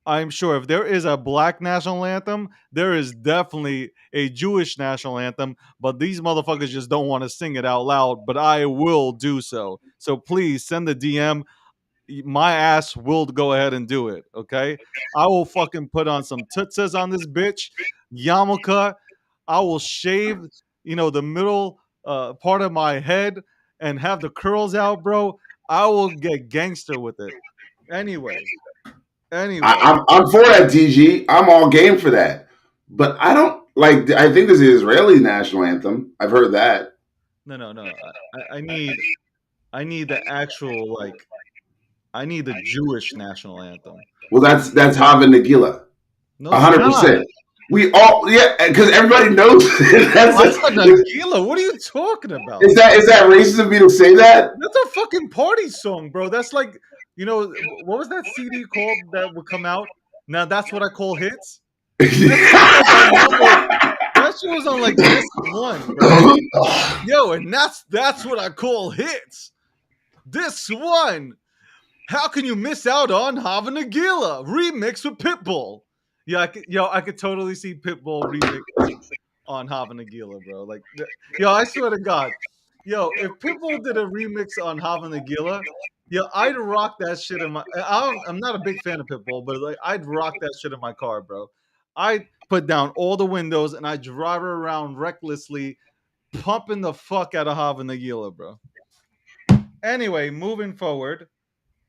if there is a Black national anthem, there is definitely a Jewish national anthem. But these motherfuckers just don't want to sing it out loud. But I will do so. So please send the DM. My ass will go ahead and do it. Okay, I will fucking put on some tutsas on this bitch, yarmulke. I will shave, the middle part of my head and have the curls out, bro. I will get gangster with it. Anyway, I'm for that, TG. I'm all game for that. But I don't like. I think this is the Israeli national anthem. I've heard that. No. I need the actual I need the Jewish national anthem. Well, that's Hava Nagila. 100%. We all because everybody knows that's Nagila. What are you talking about? Is that racist of me to say that? That's a fucking party song, bro. That's like, what was that CD called that would come out? Now that's what I call hits. That shit was on like this one, bro. Yo, and that's what I call hits. This one. How can you miss out on Hava Nagila remix with Pitbull? Yeah, I could totally see Pitbull remixing on Hava Nagila, bro. Like, I swear to God, if Pitbull did a remix on Hava Nagila, I'd rock that shit in my. I'm not a big fan of Pitbull, but like, I'd rock that shit in my car, bro. I'd put down all the windows and I'd drive around recklessly, pumping the fuck out of Hava Nagila, bro. Anyway, moving forward.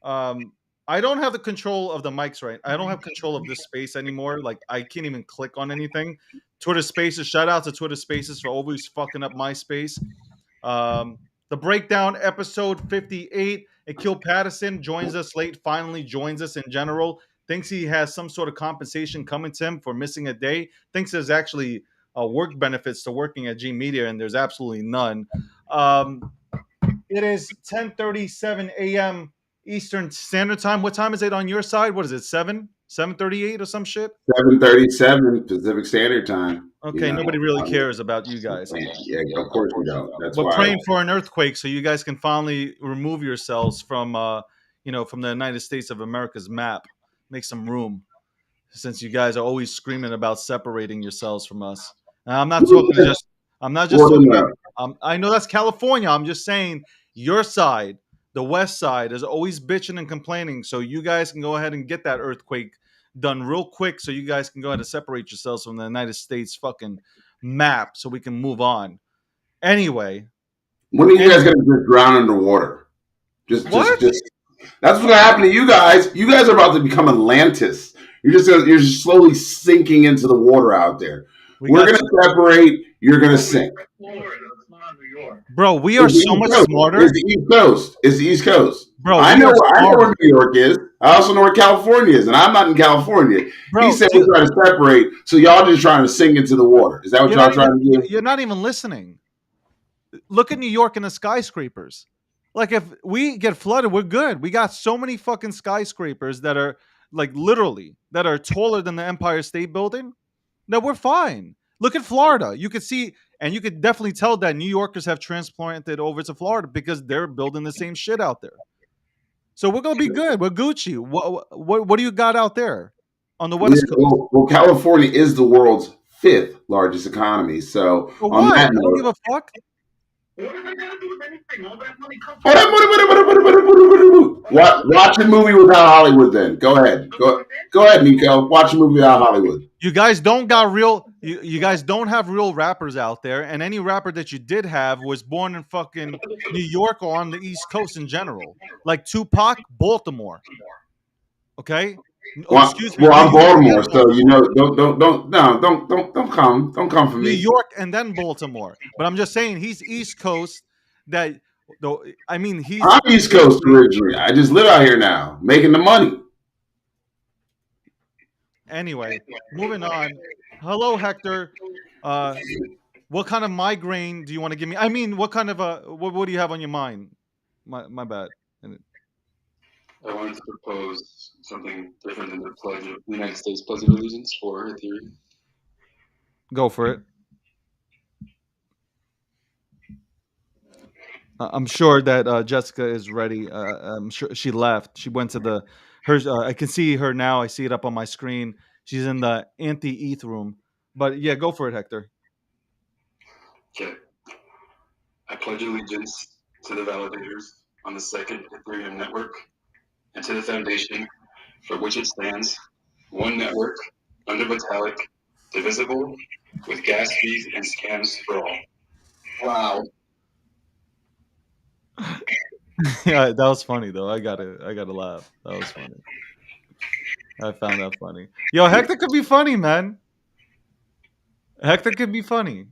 Um, I don't have the control of the mics right. I don't have control of this space anymore. Like I can't even click on anything. Twitter Spaces. Shout out to Twitter Spaces for always fucking up my space. The breakdown episode 58. Akil Patterson joins us late. Finally joins us in general. Thinks he has some sort of compensation coming to him for missing a day. Thinks there's actually work benefits to working at G Media, and there's absolutely none. It is 10:37 a.m. Eastern Standard Time. What time is it on your side? What is it? 7:38 or some shit? 7:37 Pacific Standard Time. Okay, nobody really cares about you guys. Yeah, of course we don't. That's We're why. praying for an earthquake so you guys can finally remove yourselves from from the United States of America's map. Make some room, since you guys are always screaming about separating yourselves from us. And I'm not just talking about. I know that's California. I'm just saying your side, the West side, is always bitching and complaining. So you guys can go ahead and get that earthquake done real quick, so you guys can go ahead and separate yourselves from the United States fucking map, so we can move on. Anyway, when are you guys gonna just drown underwater? Just that's what's gonna happen to you guys. You guys are about to become Atlantis. You're just slowly sinking into the water out there. We're gonna separate. You're gonna sink. Bro, we are so much smarter. It's the East Coast. It's the East Coast. Bro, I know where New York is. I also know where California is, and I'm not in California. Bro, he said we're trying to separate, so y'all just trying to sink into the water. Is that what y'all trying to do? You're not even listening. Look at New York and the skyscrapers. Like, if we get flooded, we're good. We got so many fucking skyscrapers that are like literally that are taller than the Empire State Building. No, we're fine. Look at Florida. You could see, and you could definitely tell that New Yorkers have transplanted over to Florida because they're building the same shit out there. So we're gonna be good. We're Gucci. What do you got out there on the West Coast? Well, California is the world's 5th largest economy. So on that note, I don't give a fuck. Watch a movie without Hollywood. Then go ahead, Nico. Watch a movie without Hollywood. You guys don't got real. You guys don't have real rappers out there, and any rapper that you did have was born in fucking New York or on the East Coast in general, like Tupac, Baltimore. Okay. Excuse me. Well, I'm Baltimore, so don't come for me. New York and then Baltimore, but I'm just saying he's East Coast. I'm East Coast originally. I just live out here now, making the money. Anyway, moving on. Hello, Hector. What kind of migraine do you want to give me? I mean, what kind of what do you have on your mind? My bad. I wanted to propose something different than the United States Pledge of Allegiance for Ethereum. Go for it. I'm sure that Jessica is ready. I'm sure she left. She went to I can see her now. I see it up on my screen. She's in the anti-ETH room. But yeah, go for it, Hector. Okay. I pledge allegiance to the validators on the second Ethereum network and to the foundation for which it stands, one network, under-metallic, divisible, with gas fees and scams for all. Wow. Yeah, that was funny though. I gotta laugh. That was funny. I found that funny. Yo, Hector could be funny, man. Hector could be funny.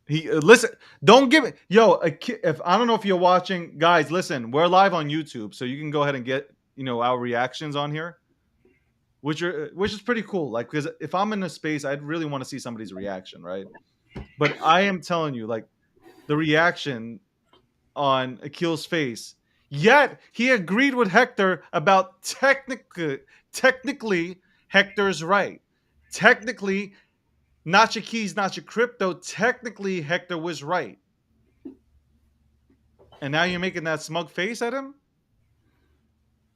Listen. Don't give it. Yo, if I don't know if you're watching, guys, listen. We're live on YouTube, so you can go ahead and get our reactions on here, which is pretty cool. Like, because if I'm in a space, I'd really want to see somebody's reaction, right? But I am telling you, like, the reaction on Akil's face. Yet he agreed with Hector about technically Hector's right. Technically, not your keys, not your crypto. Technically, Hector was right. And now you're making that smug face at him?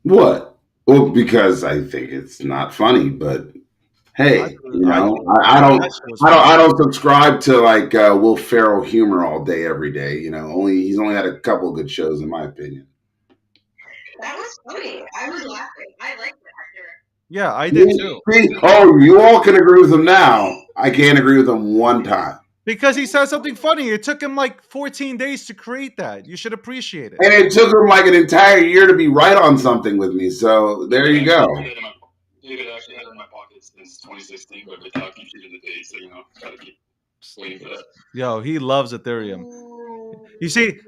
What? Well, because I think it's not funny, but I hey, thought, I thought that shit was I funny. don't subscribe to like Will Ferrell humor all day, every day. He's only had a couple of good shows, in my opinion. That was funny. I was laughing. I liked the actor. Yeah, I did too. See? Oh, you all can agree with him now. I can't agree with him one time. Because he said something funny. It took him like 14 days to create that. You should appreciate it. And it took him like an entire year to be right on something with me. So there you go. David actually had it in my pocket since 2016, but Bitcoin cheated the date, so gotta keep waiting for that. Yo, he loves Ethereum. You see,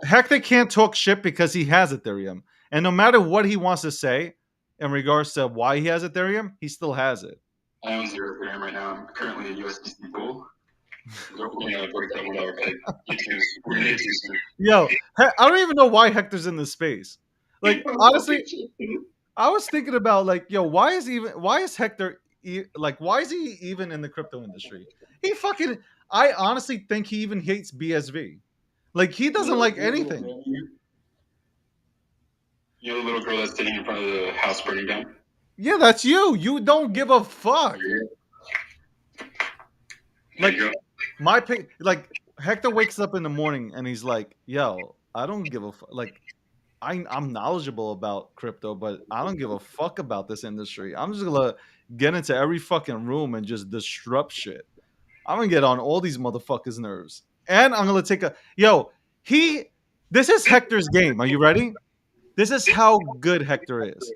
Hector can't talk shit because he has Ethereum. And no matter what he wants to say in regards to why he has Ethereum, he still has it. I own 0 Ethereum right now. I'm currently a USDC bull. We're gonna break that $1 peg. We're gonna get too soon. Yo, I don't even know why Hector's in this space. Like, honestly, I was thinking about like, yo, why is Hector why is he even in the crypto industry? He fucking I honestly think he even hates BSV. Like he doesn't like anything. You know the little girl that's sitting in front of the house burning down? Yeah, that's you. You don't give a fuck. Like my pick, like Hector wakes up in the morning and he's like, "Yo, I don't give a fuck." Like I'm knowledgeable about crypto, but I don't give a fuck about this industry. I'm just gonna get into every fucking room and just disrupt shit. I'm gonna get on all these motherfuckers' nerves, and I'm gonna take a yo. This is Hector's game. Are you ready? This is how good Hector is.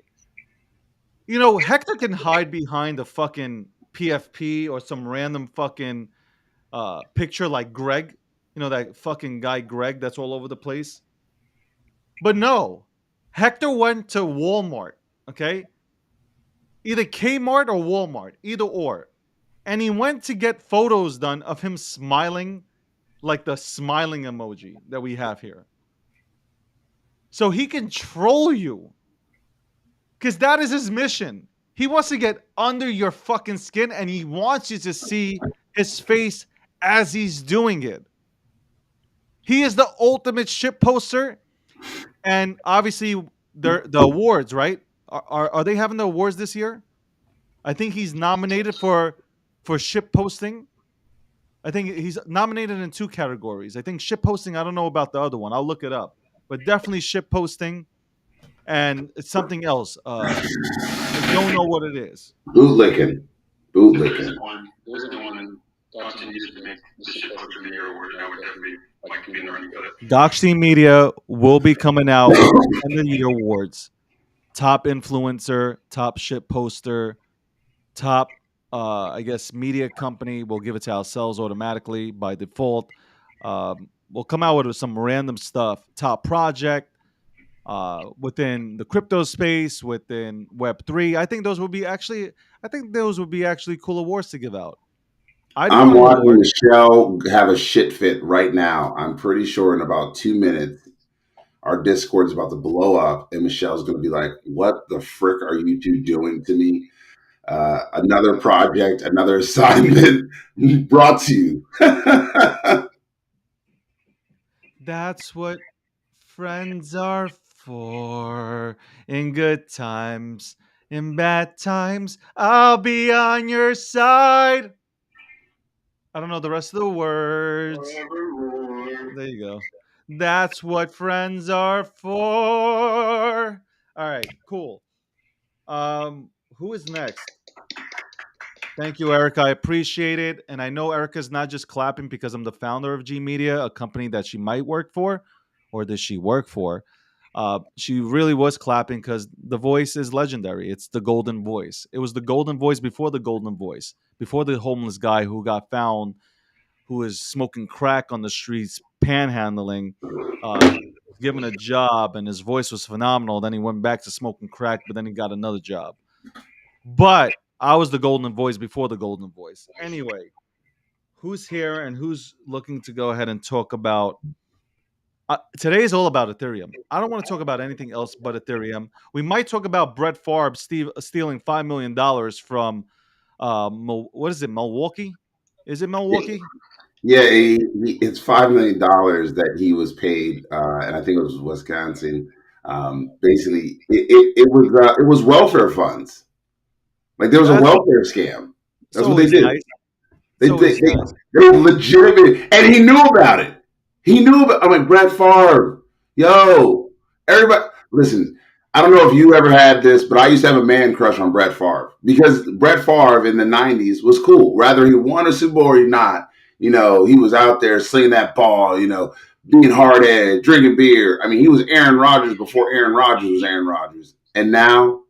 Hector can hide behind a fucking PFP or some random fucking picture like Greg. That fucking guy Greg that's all over the place. But no, Hector went to Walmart, okay? Either Kmart or Walmart, either or. And he went to get photos done of him smiling, like the smiling emoji that we have here. So he can troll you. Because that is his mission. He wants to get under your fucking skin and he wants you to see his face as he's doing it. He is the ultimate shit poster. And obviously, the awards, right? Are they having the awards this year? I think he's nominated for ship posting. I think he's nominated in 2 categories. I think ship posting. I don't know about the other one. I'll look it up. But definitely ship posting, and it's something else. I don't know what it is. Bootlicking. There's one Gokhshtein Media to make the shit poster of the year award, and I would definitely like to be in the running for it. Gokhshtein Media will be coming out with the end of the year awards. Top influencer, top ship poster, top I guess media company. We'll give it to ourselves automatically by default. We'll come out with some random stuff. Top project within the crypto space, within Web3. I think those would be actually cool awards to give out. I'm watching Michelle have a shit fit right now. I'm pretty sure in about 2 minutes, our Discord's about to blow up, and Michelle's going to be like, "What the frick are you two doing to me?" Another project, another assignment brought to you. That's what friends are for. In good times, in bad times, I'll be on your side. I don't know the rest of the words. There you go. That's what friends are for. All right, cool. Who is next? Thank you, Erica. I appreciate it. And I know Erica's not just clapping because I'm the founder of G Media, a company that she might work for, or does she work for? She really was clapping because the voice is legendary. It's the golden voice. It was the golden voice before the golden voice, before the homeless guy who got found, who was smoking crack on the streets, panhandling, given a job, and his voice was phenomenal. Then he went back to smoking crack, but then he got another job. But I was the golden voice before the golden voice. Anyway, who's here and who's looking to go ahead and talk about? Today is all about Ethereum. I don't want to talk about anything else but Ethereum. We might talk about Brett Favre stealing $5 million from, what is it, Milwaukee? Is it Milwaukee? Yeah, it's $5 million that he was paid, and I think it was Wisconsin, Basically, it was welfare funds. Like there was a That's welfare scam. That's what they always did. nice. They, It's they, always they, nice. they were legitimate, and he knew about it. He knew about. I'm like Brett Favre, yo, everybody. Listen, I don't know if you ever had this, but I used to have a man crush on Brett Favre because Brett Favre in the '90s was cool. Whether he won a Super Bowl or not, he was out there slinging that ball, being hard edged, drinking beer. I mean, he was Aaron Rodgers before Aaron Rodgers was Aaron Rodgers, and now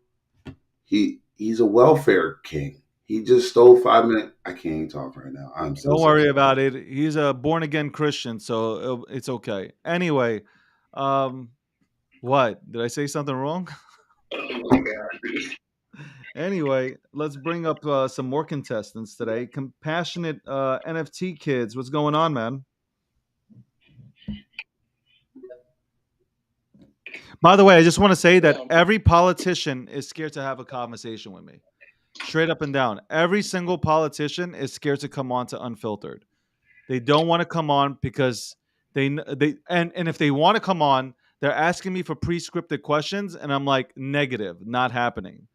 he's a welfare king. He just stole 5 minutes. I can't even talk right now. I'm so Don't sorry. worry about it. He's a born again Christian, so it's okay. Anyway, what did I say something wrong? Anyway, let's bring up some more contestants today. Compassionate NFT kids, what's going on, man? By the way, I just want to say that every politician is scared to have a conversation with me. Straight up and down. Every single politician is scared to come on to Unfiltered. They don't want to come on because and if they want to come on, they're asking me for pre-scripted questions, and I'm like, negative, not happening.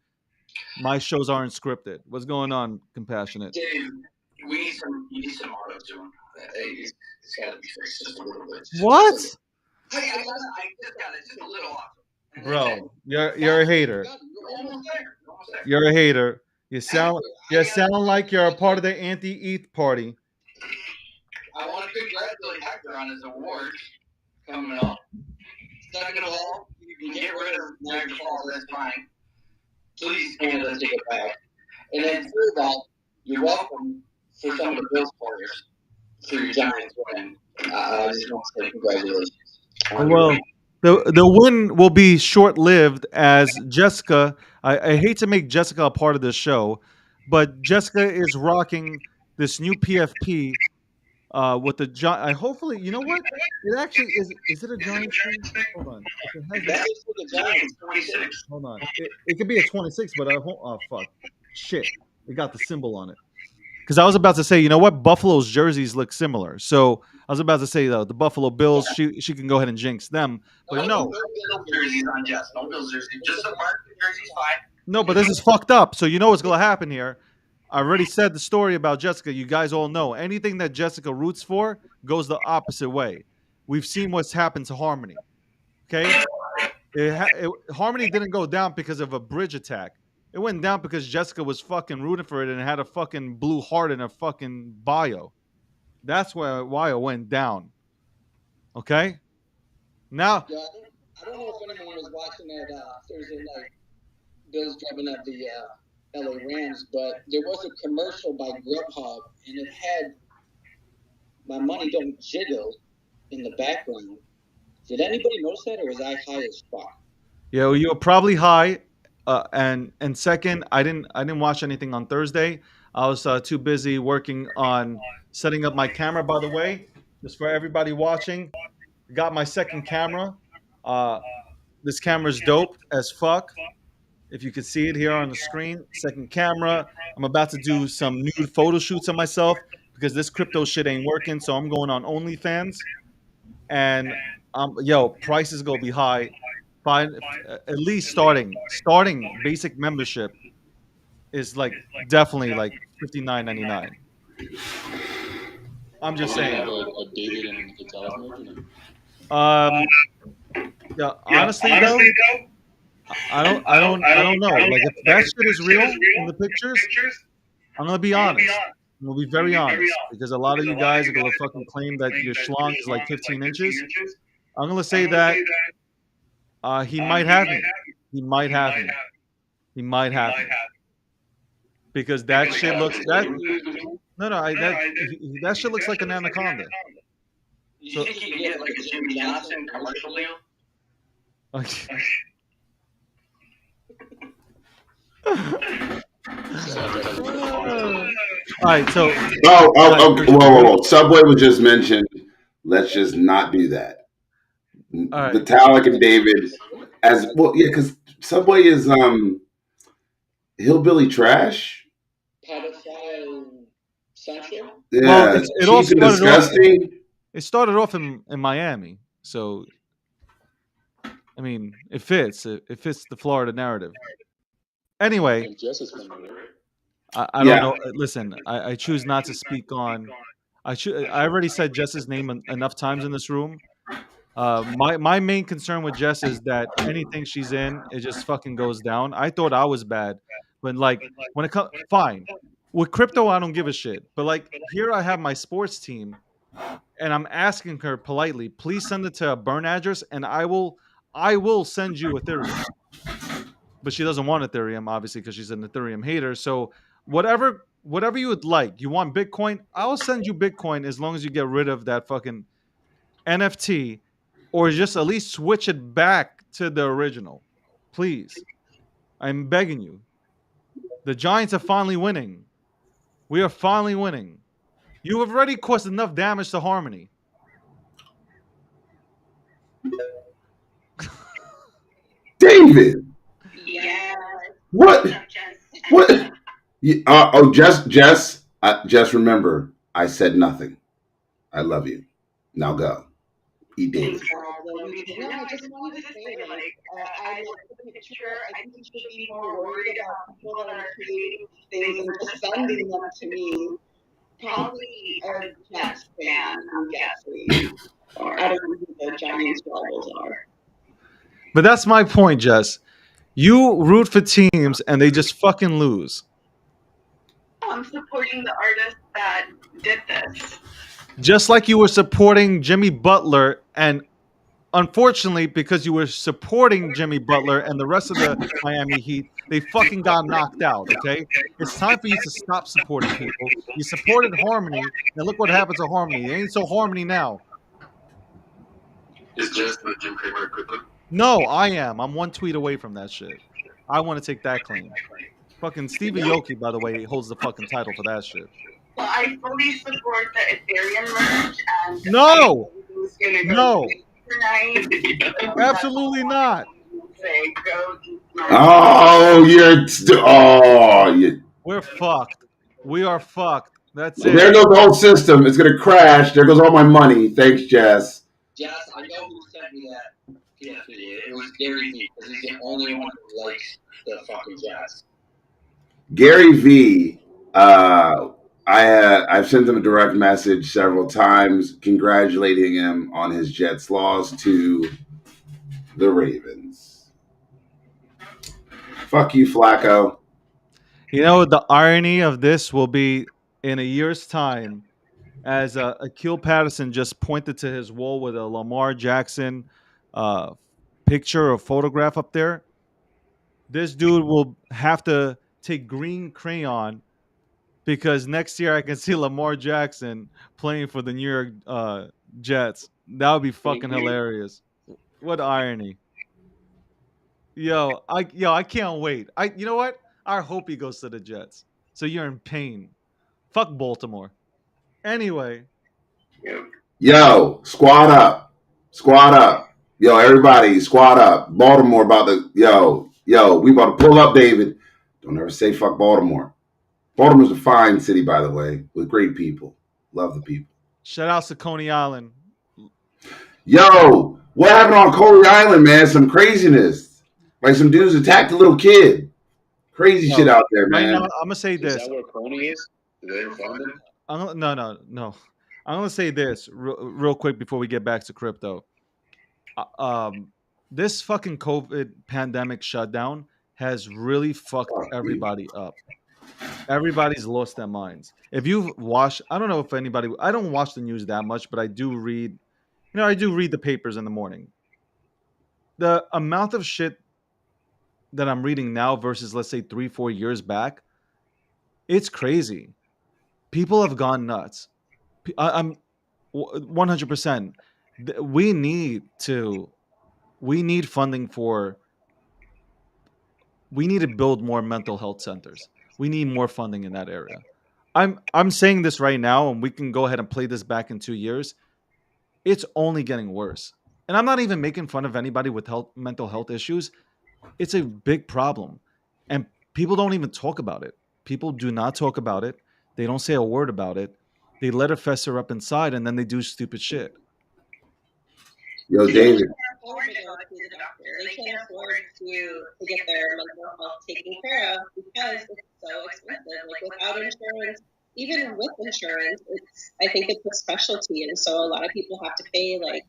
My shows aren't scripted. What's going on, Compassionate? Dave, you need some auto tune. It's got to be fixed just a little bit. What? I just got it just a little off. Bro, you're a hater. Almost there. You're a hater. You sound like you're a part of the anti-ETH party. I want to congratulate Hector on his award coming up. Second of all, you can get rid of Niagara Falls, that's fine. Please, Canada, take it back. And then through that, you're welcome for some of the Bills players for your Giants win. I just want to say congratulations. Well, the win will be short-lived as Jessica. I hate to make Jessica a part of this show, but Jessica is rocking this new PFP with the giant. Hopefully, you know what? It actually is. Is it a giant thing? Hold on. If it has That is for the Giants, 26. hold on. It could be a 26, but oh fuck, shit! It got the symbol on it. Because I was about to say, you know what? Buffalo's jerseys look similar. So I was about to say the Buffalo Bills. She can go ahead and jinx them, but no. No Bills jerseys on Jess. No Bills jerseys. Just a market jersey's fine. No, but this is fucked up. So you know what's gonna happen here. I already said the story about Jessica. You guys all know anything that Jessica roots for goes the opposite way. We've seen what's happened to Harmony. Okay, Harmony didn't go down because of a bridge attack. It went down because Jessica was fucking rooting for it and had a fucking blue heart in her fucking bio. That's why it went down. Okay? Now, Yeah, I don't know if anyone was watching that Thursday night Bills drubbing up the LA Rams, but there was a commercial by Grubhub, and it had "My Money Don't Jiggle" in the background. Did anybody notice that, or was I high as fuck? yeah, you were probably high. And second, I didn't watch anything on Thursday. I was too busy working on setting up my camera. By the way, just for everybody watching, got my second camera. This camera's dope as fuck. If you can see it here on the screen, second camera. I'm about to do some nude photo shoots of myself because this crypto shit ain't working. So I'm going on OnlyFans, and prices gonna be high. Fine, at least starting basic membership is like definitely like $59.99. I'm just saying. A David and Gonzalez merchant? Yeah, honestly though, I don't know. Like if that shit is real in the pictures, I'm gonna be honest. I'm gonna be very honest because a lot of you guys are gonna fucking claim that your schlong is like 15 inches. I'm gonna say that he might have me. He might have me. He might have me. Because that shit looks that that shit looks like an anaconda. You think you can get like a Jimmy Johnson commercial deal? Okay. All right, so whoa. Subway was just mentioned. Let's just not do that. right. Vitalik and David as well, yeah, because Subway is hillbilly trash. Pedophile central. Yeah, Well, it all cheap and started off. disgusting. It started off in Miami, so I mean, it fits. It fits the Florida narrative. Anyway, And Jess is from there. I don't know. Listen, I choose not to speak on. I already said Jess's name enough times in this room. My main concern with Jess is that anything she's in, it just fucking goes down. I thought I was bad, but like when it comes, fine. With crypto, I don't give a shit. But like here, I have my sports team, and I'm asking her politely, please send it to a burn address, and I will send you Ethereum. But she doesn't want Ethereum, obviously, because she's an Ethereum hater. So whatever you would like, you want Bitcoin, I'll send you Bitcoin as long as you get rid of that fucking NFT, or just at least switch it back to the original. Please. I'm begging you. The Giants are finally winning. We are finally winning. You have already caused enough damage to Harmony. David, Yeah. what? Jess. What? Jess, remember, I said nothing. I love you. Now go. Eat David. No, I just wanted to say, like, I look at the picture. I think you should be more worried about people that are creating things and just sending them to me. Probably a Jets fan, I'm guessing. Or I don't know who the Giants rivals are. But that's my point, Jess. You root for teams and they just fucking lose. I'm supporting the artist that did this. Just like you were supporting Jimmy Butler, and unfortunately, because you were supporting Jimmy Butler and the rest of the Miami Heat, they fucking got knocked out, okay? It's time for you to stop supporting people. You supported Harmony, and look what happened to Harmony. It ain't so Harmony now. Is Jess the Jim Cramer crypto? No, I am. I'm one tweet away from that shit. I want to take that claim. Fucking Stevie Aoki, by the way, holds the fucking title for that shit. Well, I fully support the Ethereum merge, and No! Gonna go No! tonight. Absolutely not. Say, go Oh, you. We're fucked. We are fucked. That's it. There goes the whole system. It's gonna crash. There goes all my money. Thanks, Jess. Jess, I know who sent me that PFP. It was Gary V, because he's the only one who likes the fucking Jets. Gary V. I've sent him a direct message several times congratulating him on his Jets loss to the Ravens. Fuck you, Flacco. You know, the irony of this will be in a year's time, as Akil Patterson just pointed to his wall with a Lamar Jackson picture or photograph up there. This dude will have to take green crayon because next year I can see Lamar Jackson playing for the New York Jets. That would be fucking hilarious. What irony. I can't wait. You know what? I hope he goes to the Jets. So you're in pain. Fuck Baltimore. Anyway. Yo, squad up. Squad up. Yo, everybody, squad up. Baltimore about to we about to pull up, David. Don't ever say fuck Baltimore. Baltimore's a fine city, by the way, with great people. Love the people. Shout outs to Coney Island. Yo, what happened on Coney Island, man? Some craziness. Like some dudes attacked a little kid. Crazy shit out there, man. Right now, I'm gonna say this. Is that where Coney is? Did they ever find him? No. I'm gonna say this real quick before we get back to crypto. This fucking COVID pandemic shutdown has really fucked everybody up. Everybody's lost their minds. If you've watched, I don't know if anybody. I don't watch the news that much, but I do read. I do read the papers in the morning. The amount of shit that I'm reading now versus, let's say, 3-4 years back, it's crazy. People have gone nuts. I'm 100%. We need funding for. We need to build more mental health centers. We need more funding in that area. I'm saying this right now, and we can go ahead and play this back in 2 years. It's only getting worse. And I'm not even making fun of anybody with mental health issues. It's a big problem. And people don't even talk about it. People do not talk about it. They don't say a word about it. They let it fester up inside, and then they do stupid shit. Yo, David. continue to get their mental health taken care of because it's so expensive. Like without insurance, even with insurance, I think it's a specialty, and so a lot of people have to pay like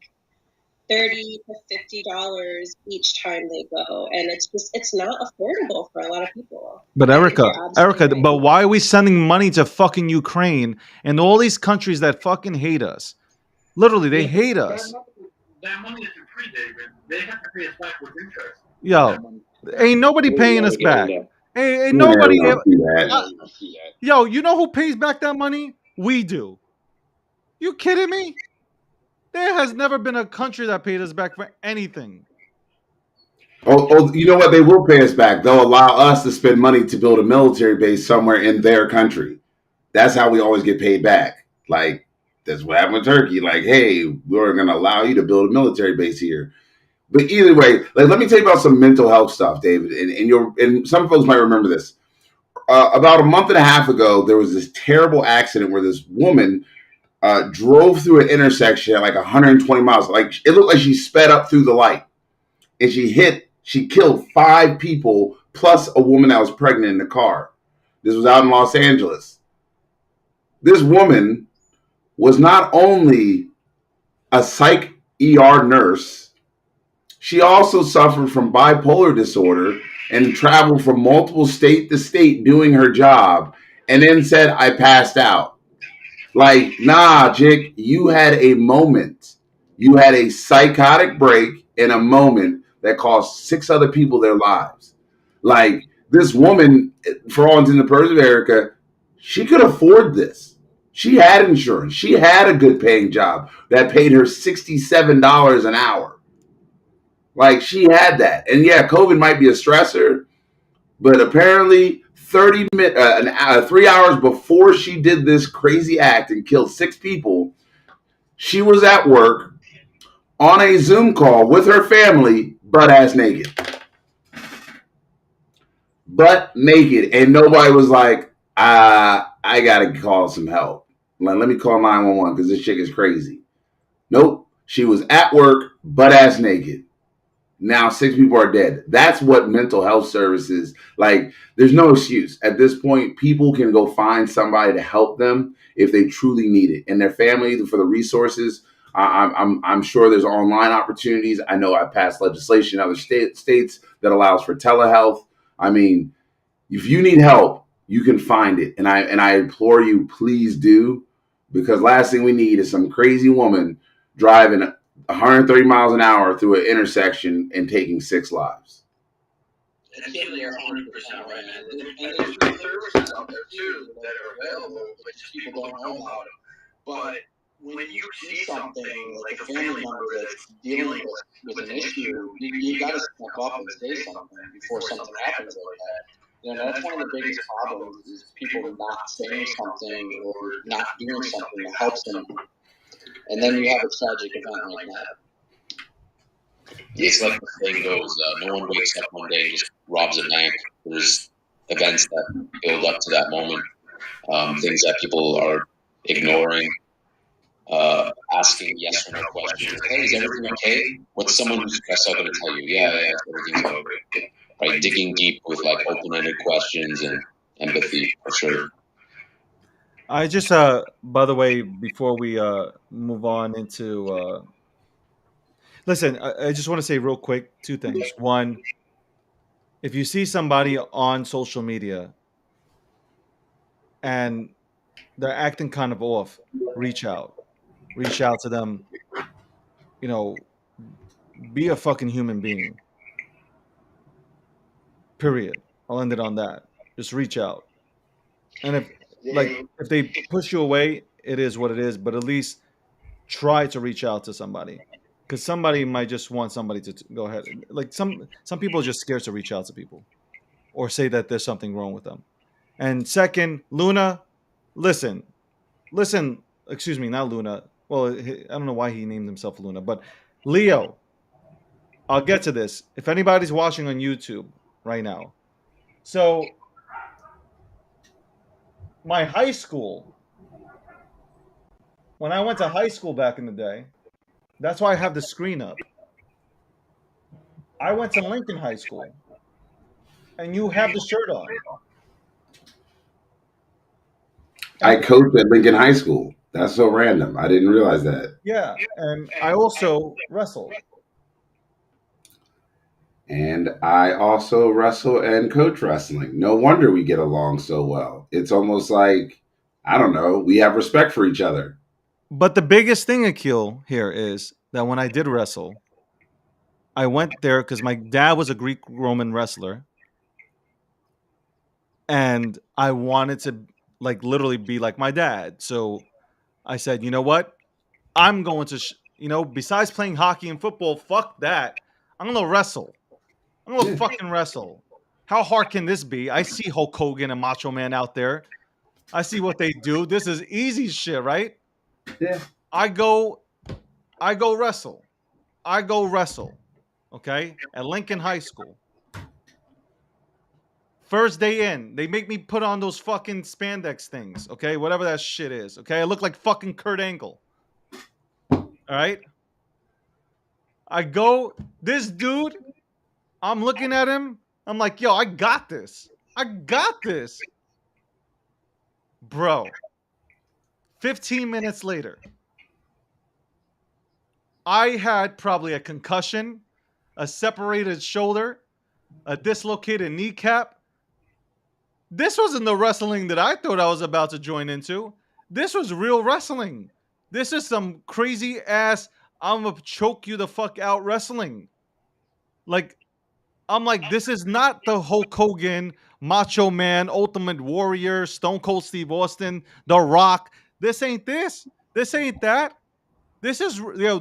$30 to $50 each time they go, and it's not affordable for a lot of people. But Erica, right. but why are we sending money to fucking Ukraine and all these countries that fucking hate us? Literally, they hate us. That money isn't free, David. They have to pay us back with interest. Yo, ain't nobody paying us back. Ain't You nobody. never see that. Yo, you know who pays back that money? We do. You kidding me? There has never been a country that paid us back for anything. Oh, you know what? They will pay us back. They'll allow us to spend money to build a military base somewhere in their country. That's how we always get paid back. Like, that's what happened with Turkey. Like, hey, we're going to allow you to build a military base here. But either way, like, let me tell you about some mental health stuff, David. And some folks might remember this. About a month and a half ago, there was this terrible accident where this woman drove through an intersection at like 120 miles. Like, it looked like she sped up through the light. And she killed 5 people plus a woman that was pregnant in the car. This was out in Los Angeles. This woman was not only a psych ER nurse, she also suffered from bipolar disorder and traveled from multiple state to state doing her job, and then said, I passed out. Like, nah, Jick, you had a moment. You had a psychotic break in a moment that cost 6 other people their lives. Like, this woman, for all intents and purposes, Erica, she could afford this. She had insurance. She had a good paying job that paid her $67 an hour. Like, she had that. And yeah, COVID might be a stressor, but apparently 3 hours before she did this crazy act and killed 6 people, she was at work on a Zoom call with her family, butt-ass naked. Butt naked. And nobody was like, I got to call some help. Like, let me call 911 because this chick is crazy. Nope. She was at work, butt-ass naked. Now 6 people are dead. That's what mental health services, like, there's no excuse. At this point, people can go find somebody to help them if they truly need it. And their family, for the resources, I'm sure there's online opportunities. I know I've passed legislation in other states that allows for telehealth. I mean, if you need help, you can find it. And I implore you, please do, because last thing we need is some crazy woman driving 130 miles an hour through an intersection and taking 6 lives. And you're 100% right, man. And there's good services out there too that are available, but just people don't know about them. But when you see something like a family member that's dealing with an issue, you got to step up and say something before something happens like that. You know, that's one of the biggest problems is people not saying something or not doing something that helps them. And then you have a tragic event like that. It's like the saying goes, no one wakes up one day and just robs a bank. There's events that build up to that moment, things that people are ignoring, asking yes or no questions. Hey, is everything okay? What's someone who's stressed out going to tell you? Yeah, everything's okay. Right, digging deep with like open-ended questions and empathy for sure. I just, by the way, before we move on into, listen, I just want to say real quick 2 things. One, if you see somebody on social media and they're acting kind of off, reach out to them. You know, be a fucking human being. Period. I'll end it on that. Just reach out. And if they push you away, it is what it is. But at least try to reach out to somebody, because somebody might just want somebody to go ahead. Like some people are just scared to reach out to people or say that there's something wrong with them. And second, Luna, listen. Excuse me, not Luna. Well, I don't know why he named himself Luna, but Leo. I'll get to this. If anybody's watching on YouTube right now, so my high school, when I went to high school back in the day, that's why I have the screen up. I went to Lincoln High School, and you have the shirt on. I And coached at Lincoln High School. That's so random. I didn't realize that. yeah, and I also wrestled. And I also wrestle and coach wrestling. No wonder we get along so well. It's almost like, I don't know, we have respect for each other. But the biggest thing, Akil, here is that when I did wrestle, I went there because my dad was a Greek Roman wrestler, and I wanted to like literally be like my dad. So I said, you know what? I'm going to, besides playing hockey and football, fuck that. I'm gonna wrestle. I'm gonna Yeah. fucking wrestle. How hard can this be? I see Hulk Hogan and Macho Man out there. I see what they do. This is easy shit, right? Yeah. I go wrestle. I go wrestle. Okay? At Lincoln High School. First day in, they make me put on those fucking spandex things, okay? Whatever that shit is, okay? I look like fucking Kurt Angle. All right? I go, this dude, I'm looking at him. I'm like, yo, I got this. I got this. Bro, 15 minutes later, I had probably a concussion, a separated shoulder, a dislocated kneecap. This wasn't the wrestling that I thought I was about to join into. This was real wrestling. This is some crazy ass, I'm gonna choke you the fuck out wrestling. Like, I'm like, this is not the Hulk Hogan, Macho Man, Ultimate Warrior, Stone Cold Steve Austin, The Rock. This ain't this. This ain't that. This is,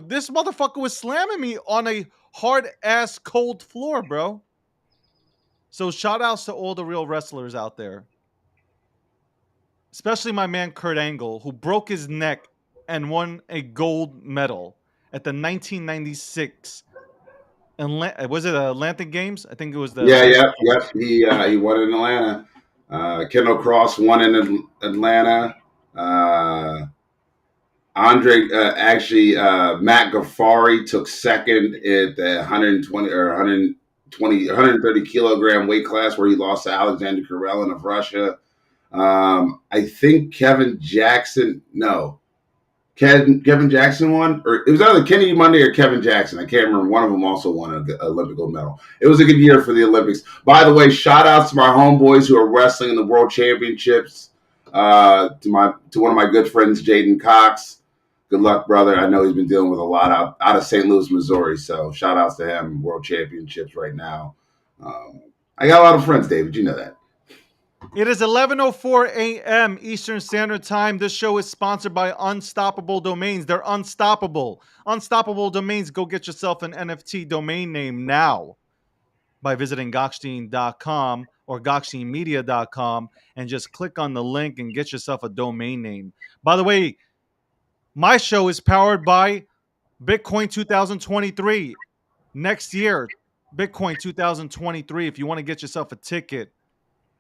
this motherfucker was slamming me on a hard ass cold floor, bro. So shout outs to all the real wrestlers out there. Especially my man Kurt Angle, who broke his neck and won a gold medal at the 1996 was it Atlantic Games? I think it was the Yeah, Atlantic yep, Games. yep. He won in Atlanta. Kendall Cross won in Atlanta. Matt Gaffari took second at the 120 or 130 kilogram weight class where he lost to Alexander Karelin of Russia. I think Kevin Jackson won, or it was either Kenny Monday or Kevin Jackson. I can't remember. One of them also won an Olympic gold medal. It was a good year for the Olympics. By the way, shout outs to my homeboys who are wrestling in the World Championships. To one of my good friends, Jaden Cox. Good luck, brother. I know he's been dealing with a lot out of St. Louis, Missouri. So shout outs to him. World Championships right now. I got a lot of friends, David. You know that. It is 11:04 a.m. Eastern Standard Time. This show is sponsored by Unstoppable Domains. They're unstoppable. Unstoppable Domains. Go get yourself an NFT domain name now by visiting Gokhshtein.com or Gokhshteinmedia.com and just click on the link and get yourself a domain name. By the way, my show is powered by Bitcoin 2023. Next year, Bitcoin 2023. If you want to get yourself a ticket,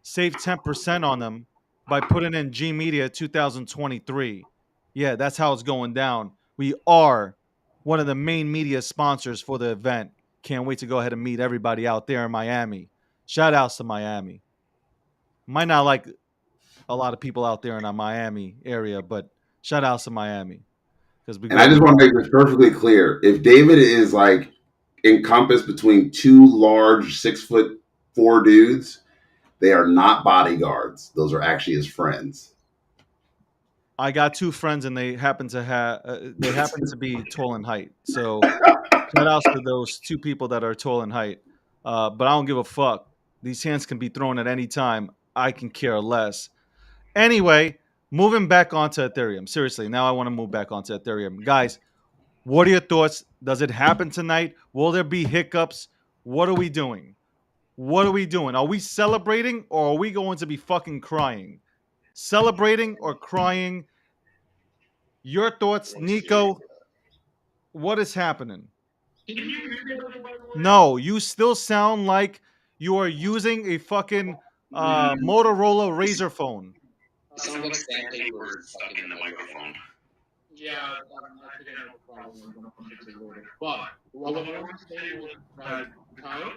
save 10% on them by putting in G Media 2023. Yeah, that's how it's going down. We are one of the main media sponsors for the event. Can't wait to go ahead and meet everybody out there in Miami. Shout outs to Miami. Might not like a lot of people out there in our Miami area, but shout outs to Miami. And I just want to make this perfectly clear. If David is like encompassed between two large 6'4" dudes, they are not bodyguards. Those are actually his friends. I got two friends, and they happen to be tall in height. So shout outs to those two people that are tall in height. But I don't give a fuck. These hands can be thrown at any time. I can care less. Anyway, moving back onto Ethereum. Seriously, now I want to move back onto Ethereum. Guys, what are your thoughts? Does it happen tonight? Will there be hiccups? What are we doing? What are we doing? Are we celebrating, or are we going to be fucking crying? Celebrating or crying? Your thoughts, Nico? What is happening? No, you still sound like you are using a fucking Motorola Razr phone. It sounds like sandpaper stuck in the microphone. Yeah, I think I know the problem. I'm going to fix it later. But what I wanted to say was, like, Kyle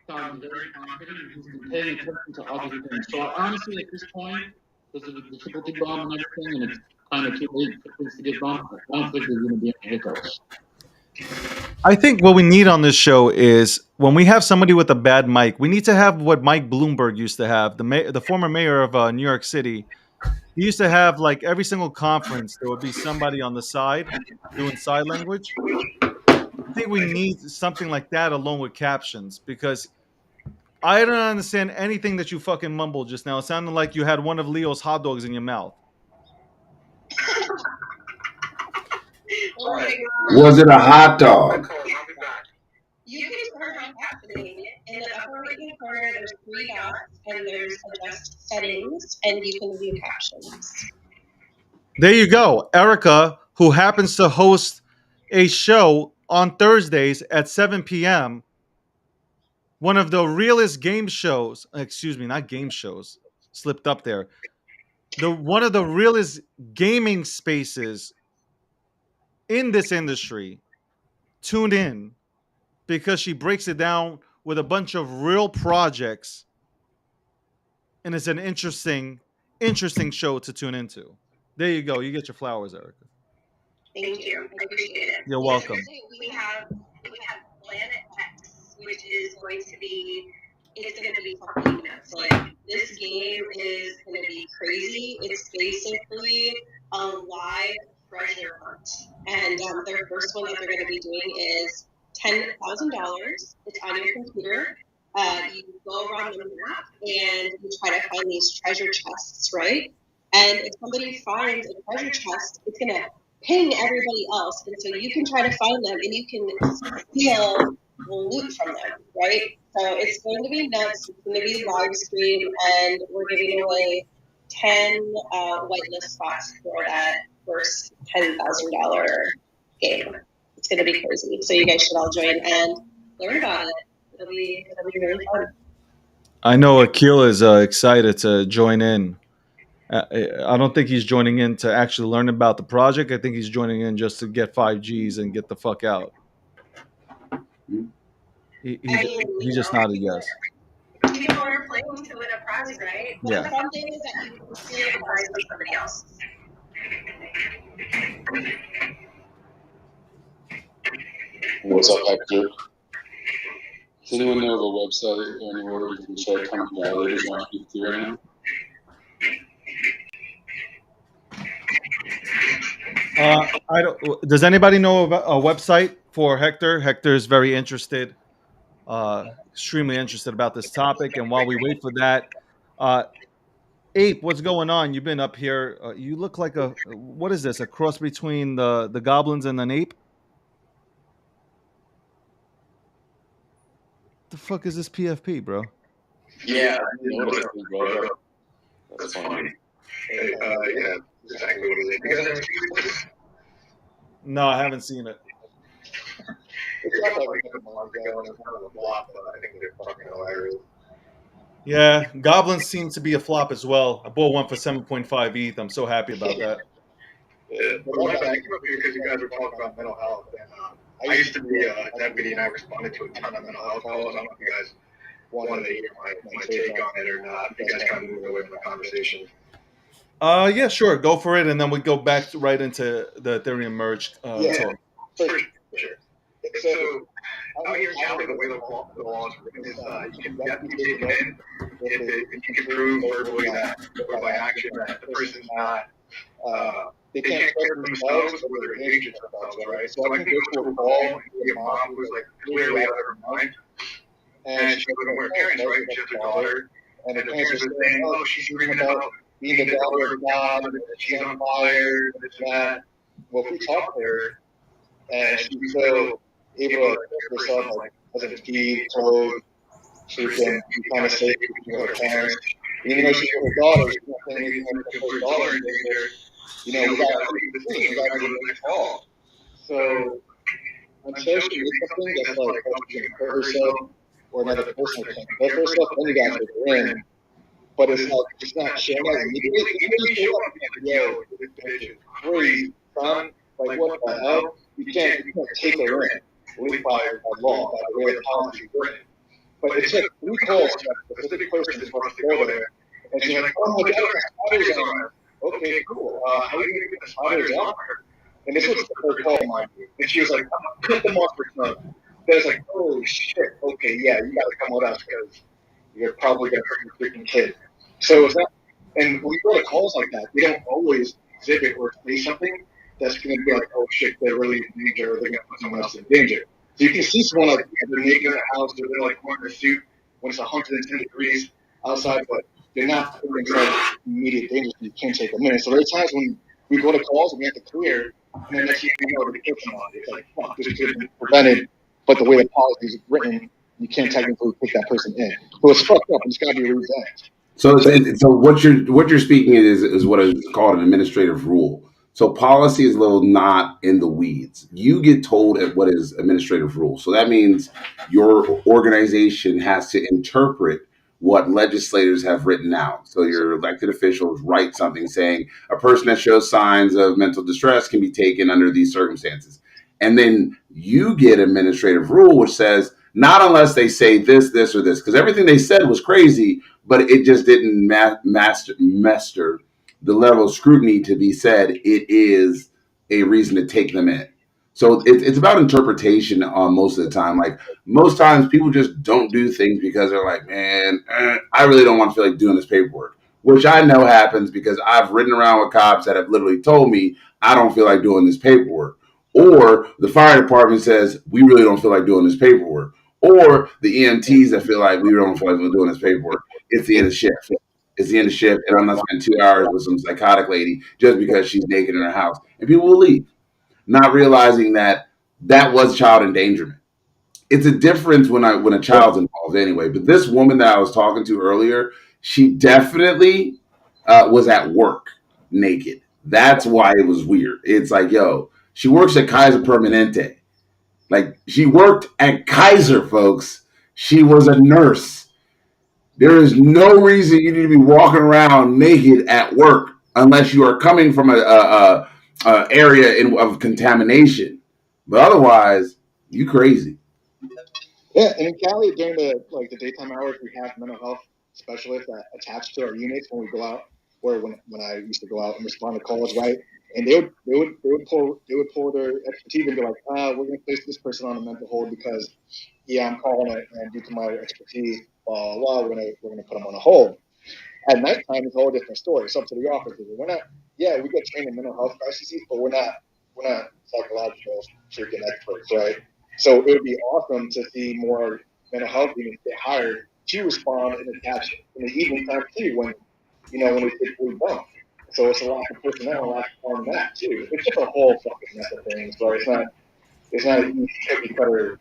sounds very confident. He's been paying attention to other things. So honestly, at this point, because of the difficulty bomb and everything, and it's kind of too late for things to get bumped, I don't think there's going to be any hiccups. I think what we need on this show is when we have somebody with a bad mic, we need to have what Mike Bloomberg used to have, the former mayor of New York City. He used to have like every single conference, there would be somebody on the side doing sign language. I think we need something like that along with captions because I don't understand anything that you fucking mumbled just now. It sounded like you had one of Leo's hot dogs in your mouth. Oh my God. Was it a hot dog? You can turn on captioning. In the upper right-hand corner, there's 3 dots, and there's adjust settings, and you can view captions. There you go. Erica, who happens to host a show on Thursdays at 7 p.m., one of the realest game shows, excuse me, not game shows, slipped up there. One of the realest gaming spaces in this industry. Tune in because she breaks it down with a bunch of real projects and it's an interesting show to tune into. There you go. You get your flowers, Erica. Thank you. I appreciate it. You're welcome. We have Planet X, which is going to be fucking nuts. Like, this game is going to be crazy. It's basically a live treasure hunt. And their first one that they're going to be doing is $10,000. It's on your computer. You go around the map and you try to find these treasure chests, right? And if somebody finds a treasure chest, it's going to ping everybody else. And so you can try to find them and you can steal loot from them, right? So it's going to be nuts. It's going to be live stream, and we're giving away 10 whitelist spots for that first $10,000 game. It's going to be crazy. So you guys should all join and learn about it. It'll be really fun. I know Akil is excited to join in. I don't think he's joining in to actually learn about the project. I think he's joining in just to get 5Gs and get the fuck out. He just nodded yes. People are playing to win a prize, right? Yeah. The fun thing is that you can steal the prize from somebody else. What's up, Hector? Does anyone know of a website or anywhere you can check how many validators want to be right now? I don't. Does anybody know of a website for Hector? Hector is very interested, extremely interested about this topic. And while we wait for that, Ape, what's going on? You've been up here. You look like what is this? A cross between the goblins and an ape? The fuck is this PFP, bro? Yeah, bro. That's funny. Yeah, exactly what it is. No, I haven't seen it. It's not like a month ago and it's kind of a flop, but I think they're fucking hilarious. Yeah, goblins seem to be a flop as well. I bought one for 7.5 ETH. I'm so happy about that. Yeah, but I came up here because you guys were talking about mental health, and I used to be a deputy, and I responded to a ton of mental health calls. I don't know if you guys wanted to hear my take on it or not. You guys kind of moved away from the conversation. Yeah, sure. Go for it, and then we go back right into the Ethereum merge talk. For sure. So out here in Cali, the way the law is written is you can definitely take them in if you can prove verbally that, or by action, that the person's not, they can't care for themselves or they're agents themselves, right? So I can go to a call and be a mom who was like clearly out of her mind, and she wasn't with her parents, right? She has her daughter, and the parents are saying, oh, she's screaming about being the daughter of God, and she's on fire, and this and that. Well, if we talk to her, and she's so able to pick herself like doesn't feed, clothe, she can be kind of safe with her parents. Even though she's with her daughter, she's not saying anything to put her daughter in danger. You know, we gotta leave the scene, we gotta go to the next call. So until she did something that's like, oh, she can hurt herself or another person can hurt herself, then you gotta take her in. but it's like it's not sharing that immediately. You know, you show up and you're like, yo, this bitch is crazy, son. Like, what the hell? You can't take her in, at least by law, by the way the policy is written. But it took 3 calls to a specific person for us to go there. And she's like, oh my God, the spiders on her. Okay, cool. How are you going to get the spiders on her? And this was the first call, mind you. And she was like, cut them off for some. Then it's like, oh shit, okay, yeah, you got to come with us because you're probably going to hurt your freaking kid. So it's not, and when you go to calls like that, they don't always exhibit or say something that's going to be like, oh shit, they're really in danger, or they're going to put someone else in danger. So you can see someone like they're naked in their house, or they're like wearing a suit when it's 110 degrees outside, but they're not putting themselves in immediate danger, so you can't take them in. So there are times when we go to calls and we have to clear, and then next thing you know, the kill somebody. It's like, fuck, this could have been prevented, but the way the policy is written, you can't technically take that person in. So it's fucked up, and it's got to be revenged. So what you're speaking is what is called an administrative rule. So policy is a little not in the weeds. You get told at what is administrative rule. So that means your organization has to interpret what legislators have written out. So your elected officials write something saying a person that shows signs of mental distress can be taken under these circumstances. And then you get administrative rule, which says not unless they say this, this, or this, because everything they said was crazy, but it just didn't master the level of scrutiny to be said it is a reason to take them in. So it's about interpretation most of the time. Like most times people just don't do things because they're like, man, I really don't want to feel like doing this paperwork, which I know happens because I've ridden around with cops that have literally told me I don't feel like doing this paperwork. Or the fire department says, we really don't feel like doing this paperwork. Or the EMTs that feel like we don't feel like doing this paperwork. It's the end of shift. It's the end of shift, and I'm not spending 2 hours with some psychotic lady just because she's naked in her house. And people will leave, not realizing that that was child endangerment. It's a difference when a child's involved anyway. But this woman that I was talking to earlier, she definitely was at work naked. That's why it was weird. It's like, yo, she works at Kaiser Permanente. Like, she worked at Kaiser, folks. She was a nurse. There is no reason you need to be walking around naked at work unless you are coming from a area of contamination. But otherwise, you crazy. Yeah, and in Cali, during the daytime hours, we have mental health specialists that attach to our units when we go out, or when I used to go out and respond to calls, right? And they would pull their expertise and be like, we're going to place this person on a mental hold because, yeah, I'm calling it, and due to my expertise, we're gonna put them on a hold. At nighttime, it's a whole different story. It's up to the officers. We're not, yeah, we get trained in mental health crises, but we're not psychological freaking experts, right? So it would be awesome to see more mental health units get hired to respond and attach in the evening time too, when we typically don't. So it's a lot of personnel, a lot on that too. It's just a whole fucking mess of things. So it's not an easy cookie cutter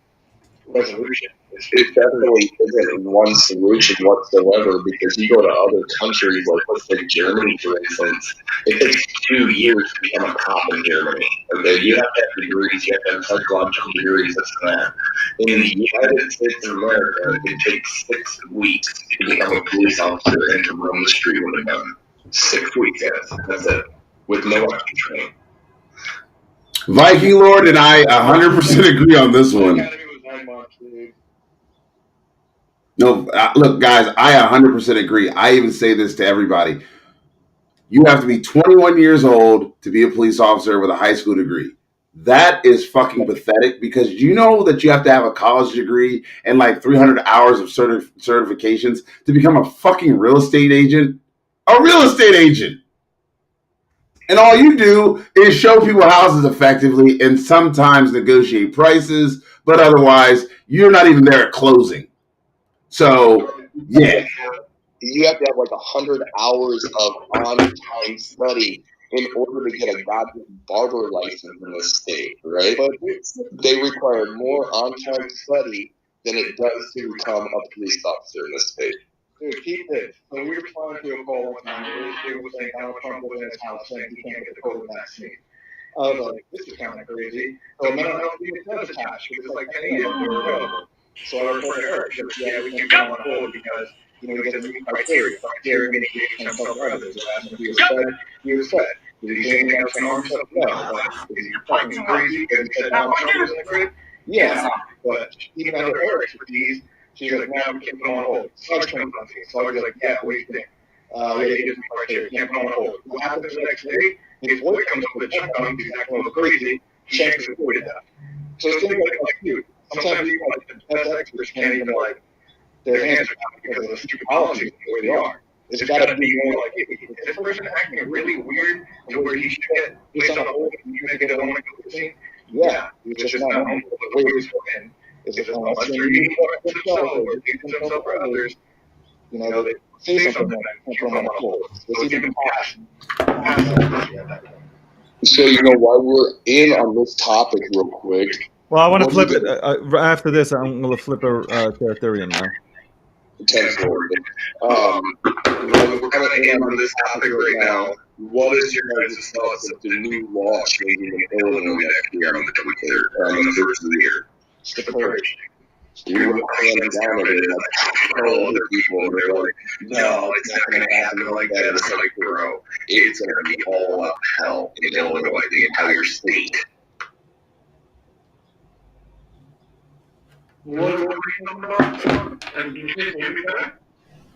resolution. It definitely isn't one solution whatsoever, because you go to other countries, like let's take Germany for instance. It takes 2 years to become a cop in Germany. Okay, you have to have degrees, you have to have psychological degrees, this and that. In the United States of America, it takes 6 weeks to become a police officer and to roam the street with a gun. 6 weeks, yes, that's it, with no extra training. Viking Lord and I 100% agree on this one. No, look, guys, I 100% agree. I even say this to everybody. You have to be 21 years old to be a police officer with a high school degree. That is fucking pathetic, because you know that you have to have a college degree and like 300 hours of certifications to become a fucking real estate agent. A real estate agent. And all you do is show people houses effectively and sometimes negotiate prices, but otherwise you're not even there at closing. So, yeah. You have to have like 100 hours of on-time study in order to get a goddamn barber license in this state, right? But they require more on-time study than it does to become a police officer in this state. Dude, keep this. So we responded to a call one time. It was saying Donald Trump was in his house saying he can't get the COVID vaccine. I was like, this is kind of crazy. So mental health unit does attach, because it's like, hey, they're available. So I reported to her. She goes, yeah, we can't put him on hold because, you know, he doesn't meet criteria. Criteria meaning he engaged himself to others. I asked him if he was fed. He was fed. Did he say anything else to harm himself? No. But is he fucking crazy because he said now Trump was in the crib? Yeah. But even under her expertise, she's like, no, we can't put him on hold. Sludge comes on scene. Sludge is like, yeah, what do you think? Yeah, he doesn't meet criteria. Can't put him on hold. What happens the next day? His boy comes up with a check on him because he's acting a little crazy. He shanks his boy to death. So it's things like, dude, sometimes even like the best experts can't even like their hands are tied because of the stupid policies the way they are. It's got to be more like, hey, is this person acting really weird to where he should get placed on hold and you make it a woman go to the scene? Yeah, it's just not normal. The way it's working is if unless you're meeting himself or leading himself or others, you know, they say something like that from on hold. So it's even past that. So, you know, while we're in on this topic real quick. Well, I want to flip it. After this, I'm going to flip it to Ethereum now. While we're kind of in on this topic right now, what is your guys' thoughts of the new law changing in Illinois next year on the 23rd, on the first of the year? It's the purge. You were hands down on it, like, tell other people, and they're like, no, it's not going to happen like that. It's like, bro, it's going to be all up hell in Illinois, the entire state.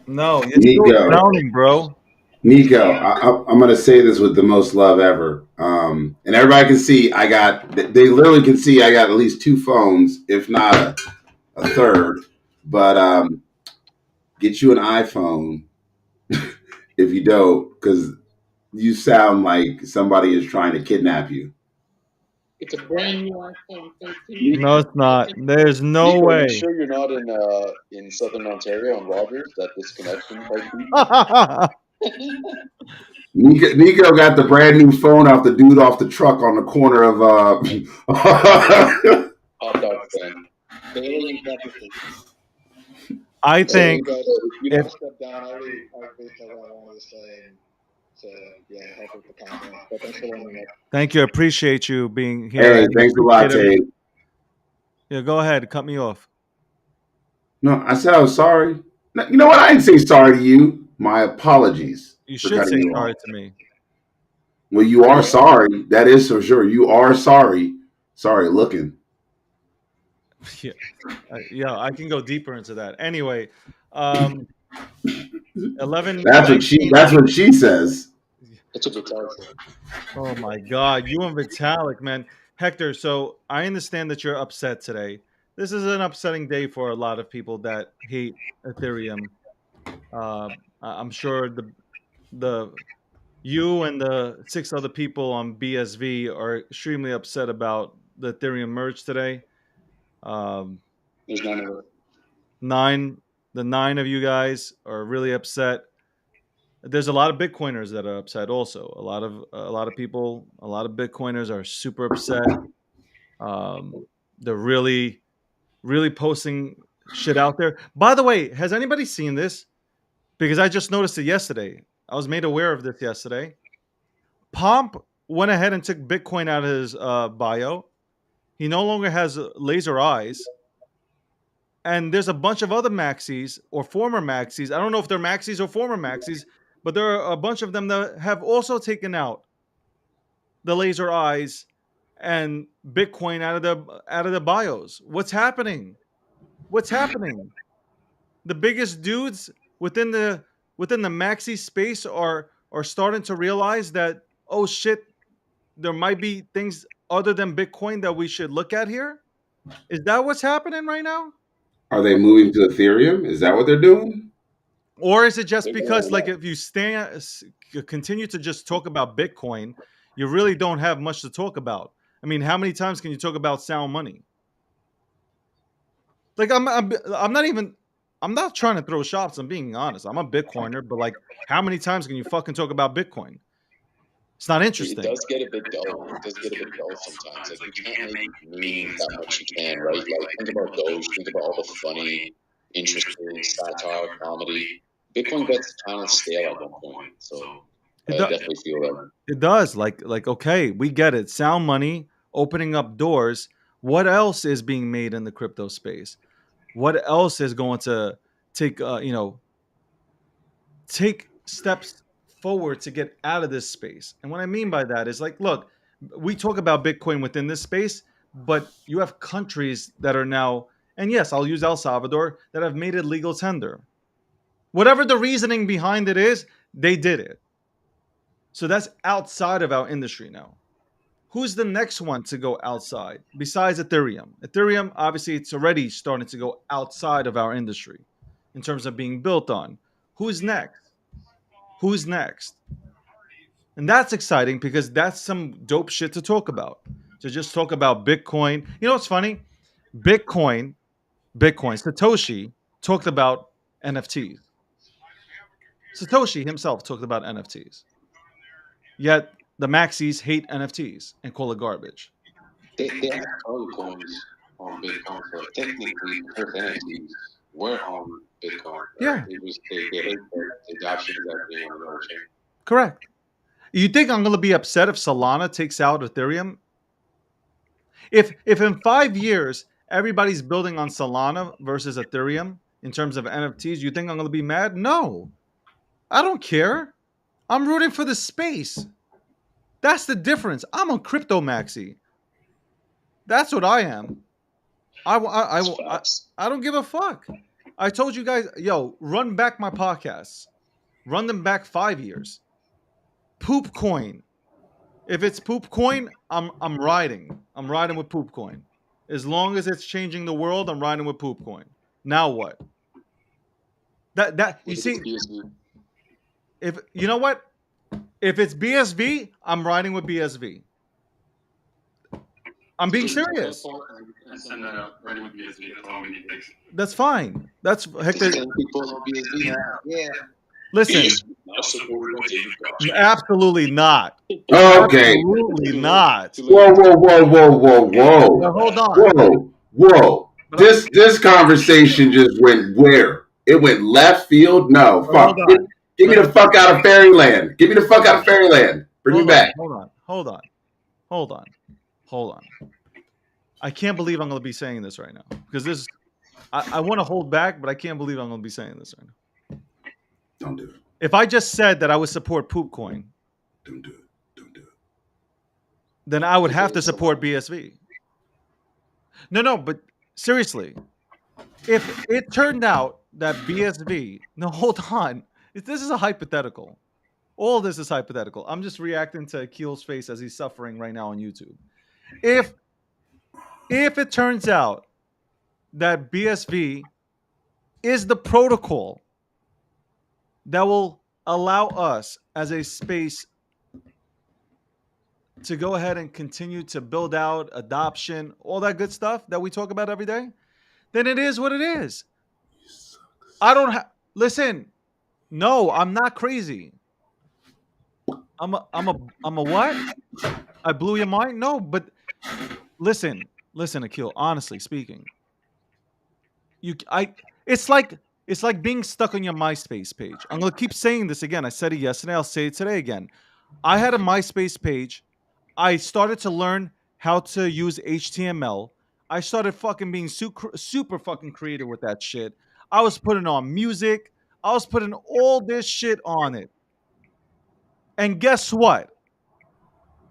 No, you're still drowning, bro. Nico, I'm going to say this with the most love ever. And everybody can see they literally can see I got at least 2 phones, if not a third. But get you an iPhone if you don't, because you sound like somebody is trying to kidnap you. It's a brand new iPhone 13. No, it's not. There's no Nico, way. Are you sure you're not in Southern Ontario on Rogers, that this connection might be? Nico got the brand new phone off the dude off the truck on the corner of Hot dog stand. I think if step down, I already said what I wanted to say. So yeah, help with the comment. But thanks for letting me know. Thank you. I appreciate you being here. Hey, thanks a lot, Tate. Yeah, go ahead. Cut me off. No, I said I was sorry. No, you know what? I didn't say sorry to you. My apologies. You should say sorry to me. Well, you are sorry. That is for sure. You are sorry. Sorry looking. Yeah, I can go deeper into that. Anyway, 11. That's what she says. It's a Vitalik. Oh my God, you and Vitalik, man. Hector, so I understand that you're upset today. This is an upsetting day for a lot of people that hate Ethereum. I'm sure the you and the 6 other people on BSV are extremely upset about the Ethereum merge today. There's 9 of us. The 9 of you guys are really upset. There's a lot of Bitcoiners that are upset also. A lot of people, a lot of Bitcoiners are super upset. They're really, really posting shit out there. By the way, has anybody seen this? Because I just noticed it yesterday. I was made aware of this yesterday. Pomp went ahead and took Bitcoin out of his bio. He no longer has laser eyes. And there's a bunch of other maxis or former maxis. I don't know if they're maxis or former maxis, but there are a bunch of them that have also taken out the laser eyes and Bitcoin out of the bios. What's happening? What's happening? The biggest dudes within the maxi space are starting to realize that, oh shit, there might be things other than Bitcoin that we should look at here. Is that what's happening right now? Are they moving to Ethereum? Is that what they're doing? Or is it just because, like, if you continue to just talk about Bitcoin, you really don't have much to talk about? I mean, how many times can you talk about sound money? Like, I'm not trying to throw shots. I'm being honest. I'm a Bitcoiner, but like, how many times can you fucking talk about Bitcoin? It's not interesting. It does get a bit dull. It does get a bit dull sometimes. Like, you can't make memes that much you can, right? Like, think about Doge. Think about all the funny, interesting satire, comedy. Bitcoin gets kind of stale at one point. So I definitely feel that. It does. Like, okay, we get it. Sound money, opening up doors. What else is being made in the crypto space? What else is going to take take steps forward to get out of this space? And what I mean by that is like, look, we talk about Bitcoin within this space, but you have countries that are now, and yes, I'll use El Salvador, that have made it legal tender. Whatever the reasoning behind it is, they did it. So that's outside of our industry now. Who's the next one to go outside besides Ethereum? Ethereum, obviously, it's already starting to go outside of our industry in terms of being built on. Who's next? Who's next? And that's exciting because that's some dope shit to talk about. To just talk about Bitcoin. You know what's funny? Bitcoin, Satoshi talked about NFTs. Satoshi himself talked about NFTs. Yet the maxis hate NFTs and call it garbage. They have other coins on Bitcoin, so technically the first NFTs were on Bitcoin. Yeah. They hate the adoption of that being on another chain. Correct. You think I'm going to be upset if Solana takes out Ethereum? If in 5 years everybody's building on Solana versus Ethereum in terms of NFTs, you think I'm going to be mad? No. I don't care. I'm rooting for the space. That's the difference. I'm a crypto maxi. That's what I am. I don't give a fuck. I told you guys, yo, run back my podcasts. Run them back 5 years. Poop coin. If it's poop coin, I'm riding. I'm riding with poop coin. As long as it's changing the world, I'm riding with poop coin. Now what? That you see, if you know what? If it's BSV, I'm riding with BSV. I'm being serious. That's fine. That's Hector. Yeah. Listen, absolutely not. Okay. Absolutely not. Whoa. Now, hold on. Whoa. This conversation just went where? It went left field? No, fuck. Get me the fuck out of Fairyland. Get me the fuck out of Fairyland. Bring me back. Hold on. I can't believe I'm going to be saying this right now because this. I want to hold back, but I can't believe I'm going to be saying this right now. Don't do it. If I just said that I would support poop coin, don't do it. Then I would have to support BSV. No, but seriously, if it turned out that BSV, no, hold on, this is a hypothetical. All this is hypothetical. I'm just reacting to Keel's face as he's suffering right now on YouTube. If it turns out that BSV is the protocol that will allow us as a space to go ahead and continue to build out adoption, all that good stuff that we talk about every day, then it is what it is. I don't listen. No, I'm not crazy. I'm a what? I blew your mind? No, but listen, Akil, honestly speaking. It's like being stuck on your MySpace page. I'm going to keep saying this again. I said it yesterday, I'll say it today again. I had a MySpace page. I started to learn how to use HTML. I started fucking being super fucking creative with that shit. I was putting on music. I was putting all this shit on it. And guess what?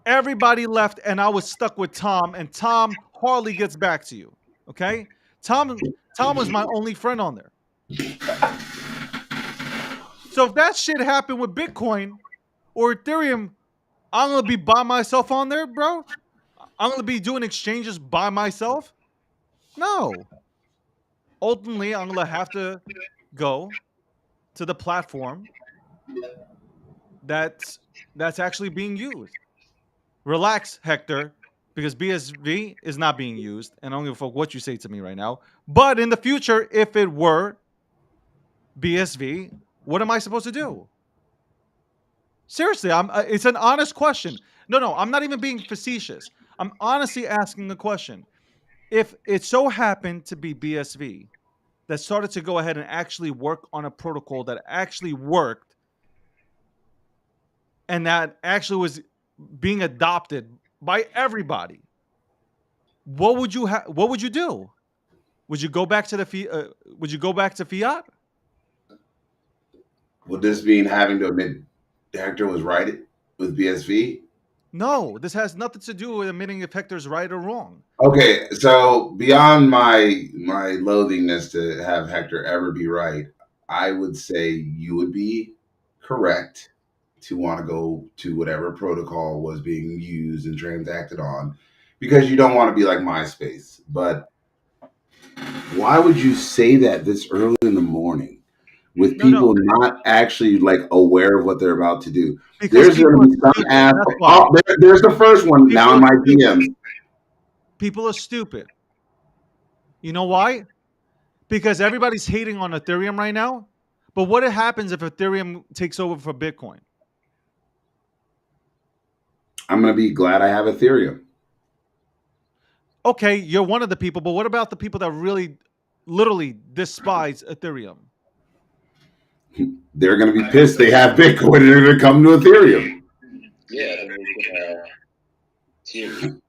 Everybody left and I was stuck with Tom, and Tom hardly gets back to you. Okay? Tom was my only friend on there. So if that shit happened with Bitcoin or Ethereum, I'm going to be by myself on there, bro? I'm going to be doing exchanges by myself? No. Ultimately, I'm going to have to go to the platform that's actually being used. Relax, Hector, because BSV is not being used, and I don't give a fuck what you say to me right now. But in the future, if it were BSV, what am I supposed to do? Seriously, it's an honest question. No, I'm not even being facetious. I'm honestly asking the question. If it so happened to be BSV that started to go ahead and actually work on a protocol that actually worked and that actually was being adopted by everybody, what would you do? would you go back to the would you go back to fiat? Would this mean having to admit Hector was right with BSV? No, this has nothing to do with admitting if Hector's right or wrong. Okay, so beyond my loathingness to have Hector ever be right, I would say you would be correct to want to go to whatever protocol was being used and transacted on, because you don't want to be like MySpace. But why would you say that this early in the morning with people not actually like aware of what they're about to do? Because There's going to be some asshole. Oh, there's the first one now in my DMs. People are stupid. You know why? Because everybody's hating on Ethereum right now. But what happens if Ethereum takes over for Bitcoin? I'm going to be glad I have Ethereum. Okay, you're one of the people, but what about the people that really, literally despise Ethereum? They're going to be pissed they have Bitcoin and they're going to come to Ethereum. Yeah, then we can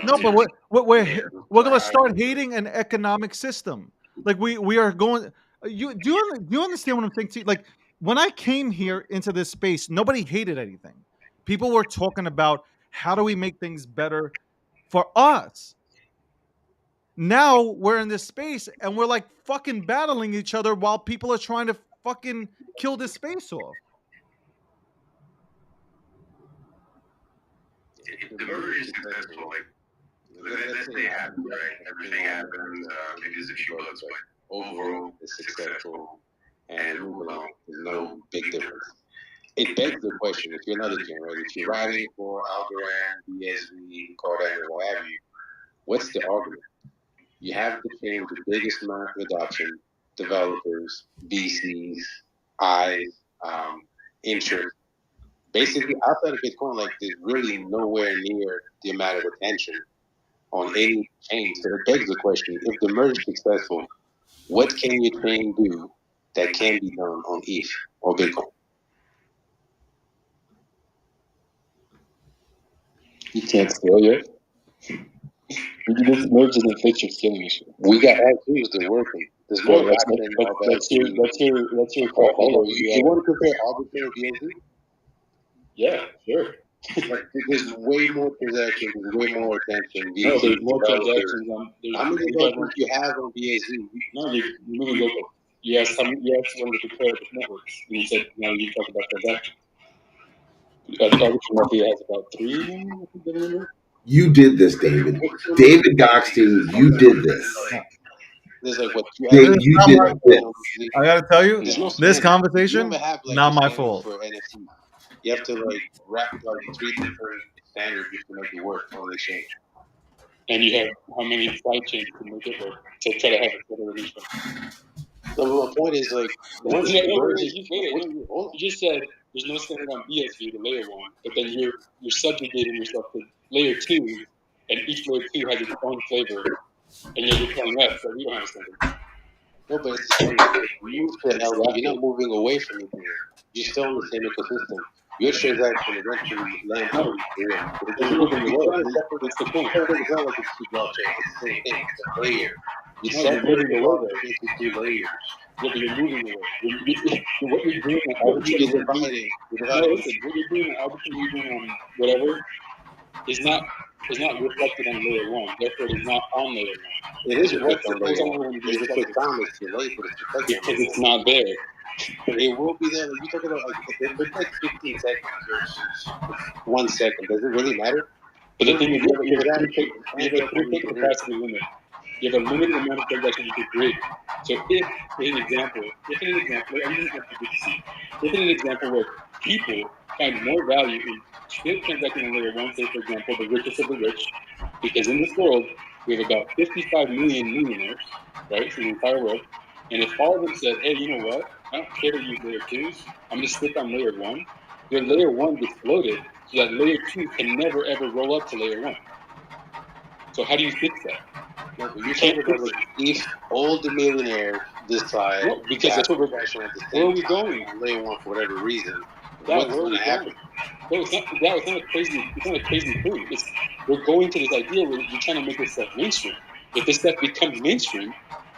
No, but we're going to start hating an economic system. Like we are going. Do you understand what I'm saying? Like when I came here into this space, nobody hated anything. People were talking about how do we make things better for us. Now we're in this space and we're like fucking battling each other while people are trying to fucking kill this space off. If the merger is successful, like let's say it happens, right? Everything happens, maybe there's a few bugs, but overall it's successful and move along. There's no big difference. It begs the question, if you're another team, right? If you're riding for Algorand, BSV, Cardano, or what have you, what's the argument? You have to change the biggest amount of adoption, developers, VCs, eyes, interest. Basically, outside of Bitcoin, like there's really nowhere near the amount of attention on any chain. So it begs the question, if the merge is successful, what can your chain do that can be done on ETH or Bitcoin? You can't scale yet. This merge doesn't fix your scaling issue. We got tools that are working. There's more let's hear call. You want to compare arbitrary BNC? Yeah, sure. Like, there's way more transactions, there's way more attention. No, there's more transactions on. How many developers do you have on BAZ? No, you're moving local. You asked one of the comparative networks. And you said, now you talk about transactions. Arbitrum roughly has about 3. You did this, David. David Gokhshtein, you did this. There's like what you did this. I gotta tell you, this conversation, not my fault. For NFT. You have to like wrap like 3 different standards just to make it work on the exchange. And you have how many side chains to make it work to try to have a better release? So my point is like, you just said there's no standard on BSV to layer 1, but then you're subjugating yourself to layer 2, and each layer 2 has its own flavor, and you're telling us that we don't have a standard. No, but it's you're not moving away from it. You're still in the same ecosystem. Your transaction eventually lands on Ethereum. But it's moving away. It's the point. It's not like it's 2 blockchains. It's the same thing. It's a layer. You're separating away into 2 layers. Yeah, but you're moving away. What you're doing at Arbitrum, you're dividing. What you're doing at Arbitrum, you're doing on whatever, is not reflected on layer 1. Therefore, it is not on layer 1. It is reflected on layer 1. It's just the time it's delayed, but it's reflected. Because it's not there. It will be there. Like, you talking about like if it's like 15 seconds versus 1 second. Does it really matter? But the thing is, you have a 3-tick capacity limit. You have a limited amount of transactions you can create. So if in an example where people find more value in still transacting on layer 1, say for example the richest of the rich, because in this world we have about 55 million millionaires, right, in the entire world. And if all of them said, hey, you know what? I don't care to use layer 2s. I'm just stick on layer 1. Your layer 1 gets floated so that layer 2 can never ever roll up to layer 1. So how do you fix that? No, you can't fix it. If all the millionaires decide, no, because that's what we're where are we going? Layer 1 for whatever reason, what's going to happen? No, it's not a crazy thing. We're going to this idea where you're trying to make this stuff mainstream. If this stuff becomes mainstream,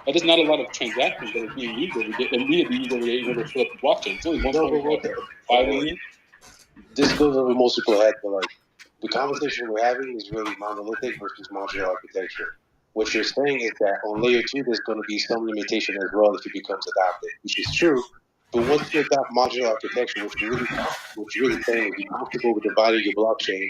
that is not a lot of transactions that are being used every day, and need to be used every day in order to fill up the blockchain. It's only 1.5 million. This goes over most people's head, but like the conversation we're having is really monolithic versus modular architecture. What you're saying is that on layer 2, there's going to be some limitation as well if it becomes adopted, which is true. But once you adopt modular architecture, what you're really saying is you're comfortable with dividing your blockchain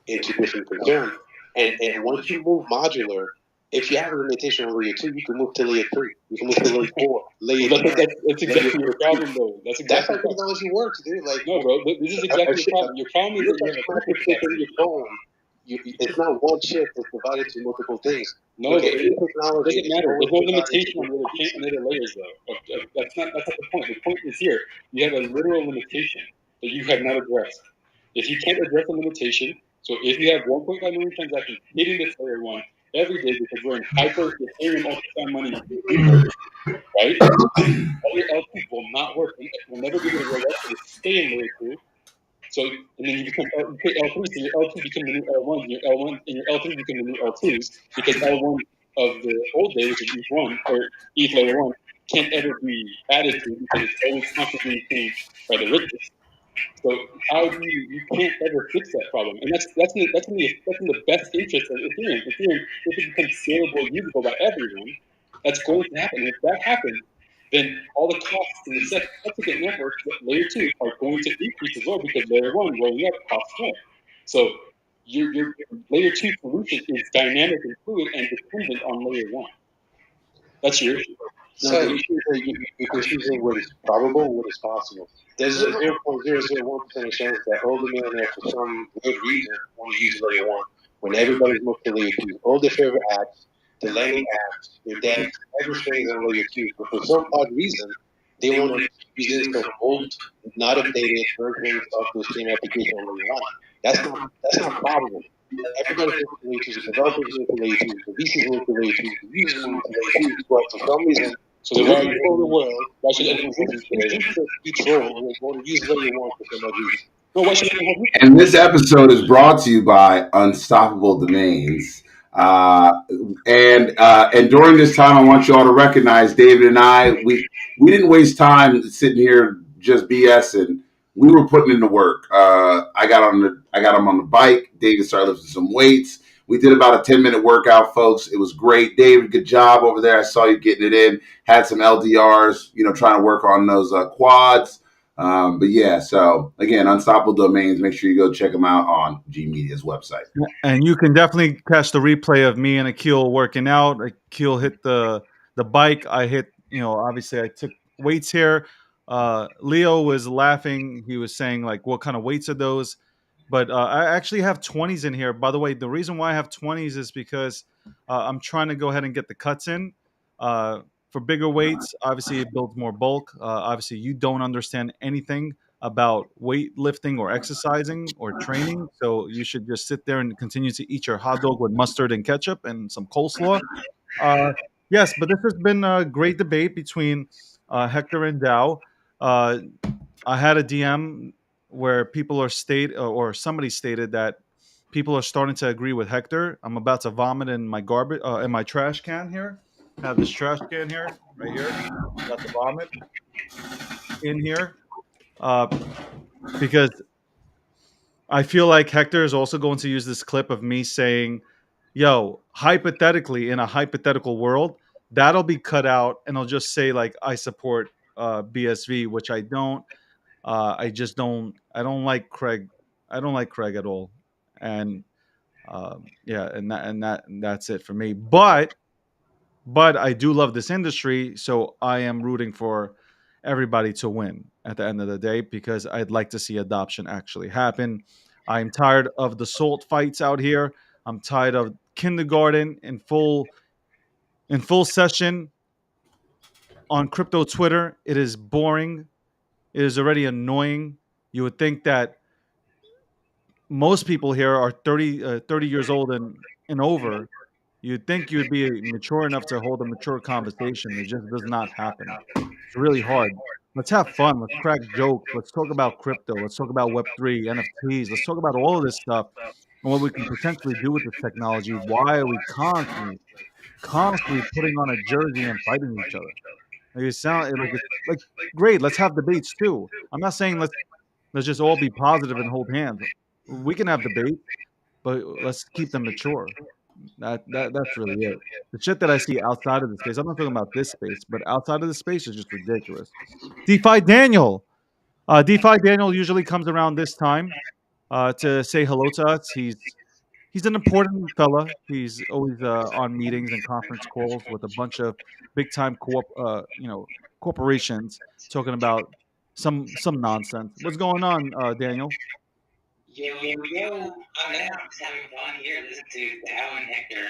into different concerns. And once you move modular, if you have a limitation on layer 2, you can move to layer 3. You can move to layer 4. That's exactly your problem, though. That's how technology works, dude. Like, no, bro. This is exactly your problem. Your problem is that you have a chip in your phone. It's not one chip that's divided to multiple things. No, okay, it doesn't matter. There's no limitation on the other layers, though. That's not the point. The point is here. You have a literal limitation that you have not addressed. If you can't address a limitation, so if you have 1.5 million transactions hitting this layer 1 every day because we're in hyper Ethereum ultrasound money, right? All your L2 will not work. It will never be able to roll up. It will stay in layer 2. So, and then you become you pay L3, so your L2 become the new L1, and your L1 and your L3 become the new L2s, because L1 of the old day, which is ETH1 or ETH layer 1, can't ever be added to because it's always constantly changed by the richest. So how do you can't ever fix that problem, and that's in the best interest of Ethereum. Ethereum, if it becomes scalable, usable by everyone, that's going to happen. And if that happens, then all the costs in the subsequent networks, layer 2, are going to increase as well because layer 1 rolling up costs more. So your layer 2 solution is dynamic and fluid and dependent on layer 1. That's your issue. So you're confusing what is probable and what is possible. There's a 0.001% chance that all the millionaires, for some good reason, want to use layer 1 when everybody's moved to layer 2. All their favorite apps, the lending apps, their debt, everything's on layer 2. But for some odd reason, they want to use some old, not updated versions of those same applications on layer 1. That's not probable. Everybody's moving to layer 2. The developers move to layer 2. The VCs move to layer 2. The users move to layer 2. But for some reason, so the rest of the world, why should anyone control and want to use layer 1 for some odd reason? No, why should anyone? And this episode is brought to you by Unstoppable Domains. And during this time, I want you all to recognize David and I. We didn't waste time sitting here just BSing. We were putting in the work. I got him on the bike. David started lifting some weights. We did about a 10-minute workout, folks. It was great. David, good job over there. I saw you getting it in. Had some LDRs, trying to work on those quads. But yeah, so again, Unstoppable Domains. Make sure you go check them out on G Media's website. And you can definitely catch the replay of me and Akil working out. Akil hit the bike. I hit, obviously I took weights here. Leo was laughing. He was saying like, what kind of weights are those? But I actually have 20s in here. By the way, the reason why I have 20s is because I'm trying to go ahead and get the cuts in. For bigger weights, obviously it builds more bulk. Obviously, you don't understand anything about weightlifting or exercising or training, so you should just sit there and continue to eat your hot dog with mustard and ketchup and some coleslaw. Yes, but this has been a great debate between Hector and Dow. I had a DM where people are or somebody stated that people are starting to agree with Hector. I'm about to vomit in my garbage in my trash can here. I have this trash can here, right here. Got the vomit in here because I feel like Hector is also going to use this clip of me saying, "Yo, hypothetically, in a hypothetical world, that'll be cut out, and I'll just say like I support BSV, which I don't. I just don't. I don't like Craig. I don't like Craig at all. And yeah, and that's it for me. But I do love this industry, so I am rooting for everybody to win at the end of the day because I'd like to see adoption actually happen. I'm tired of the salt fights out here. I'm tired of kindergarten in full session on crypto Twitter. It is boring. It is already annoying. You would think that most people here are 30 years old and over. You'd think you'd be mature enough to hold a mature conversation. It just does not happen. It's really hard. Let's have fun. Let's crack jokes. Let's talk about crypto. Let's talk about Web3, NFTs. Let's talk about all of this stuff and what we can potentially do with this technology. Why are we constantly constantly putting on a jersey and fighting each other. Like it sound like it's like great. Let's have debates too. I'm not saying let's just all be positive and hold hands. We can have debate, but let's keep them mature. That's really it. The shit that I see outside of the space, I'm not talking about this space, but outside of the space is just ridiculous. DeFi Daniel. DeFi Daniel usually comes around this time to say hello to us. He's an important fella. He's always on meetings and conference calls with a bunch of big time corporations talking about some nonsense. What's going on, Daniel? Yo, I'm just having fun here listening to Dow and Hector.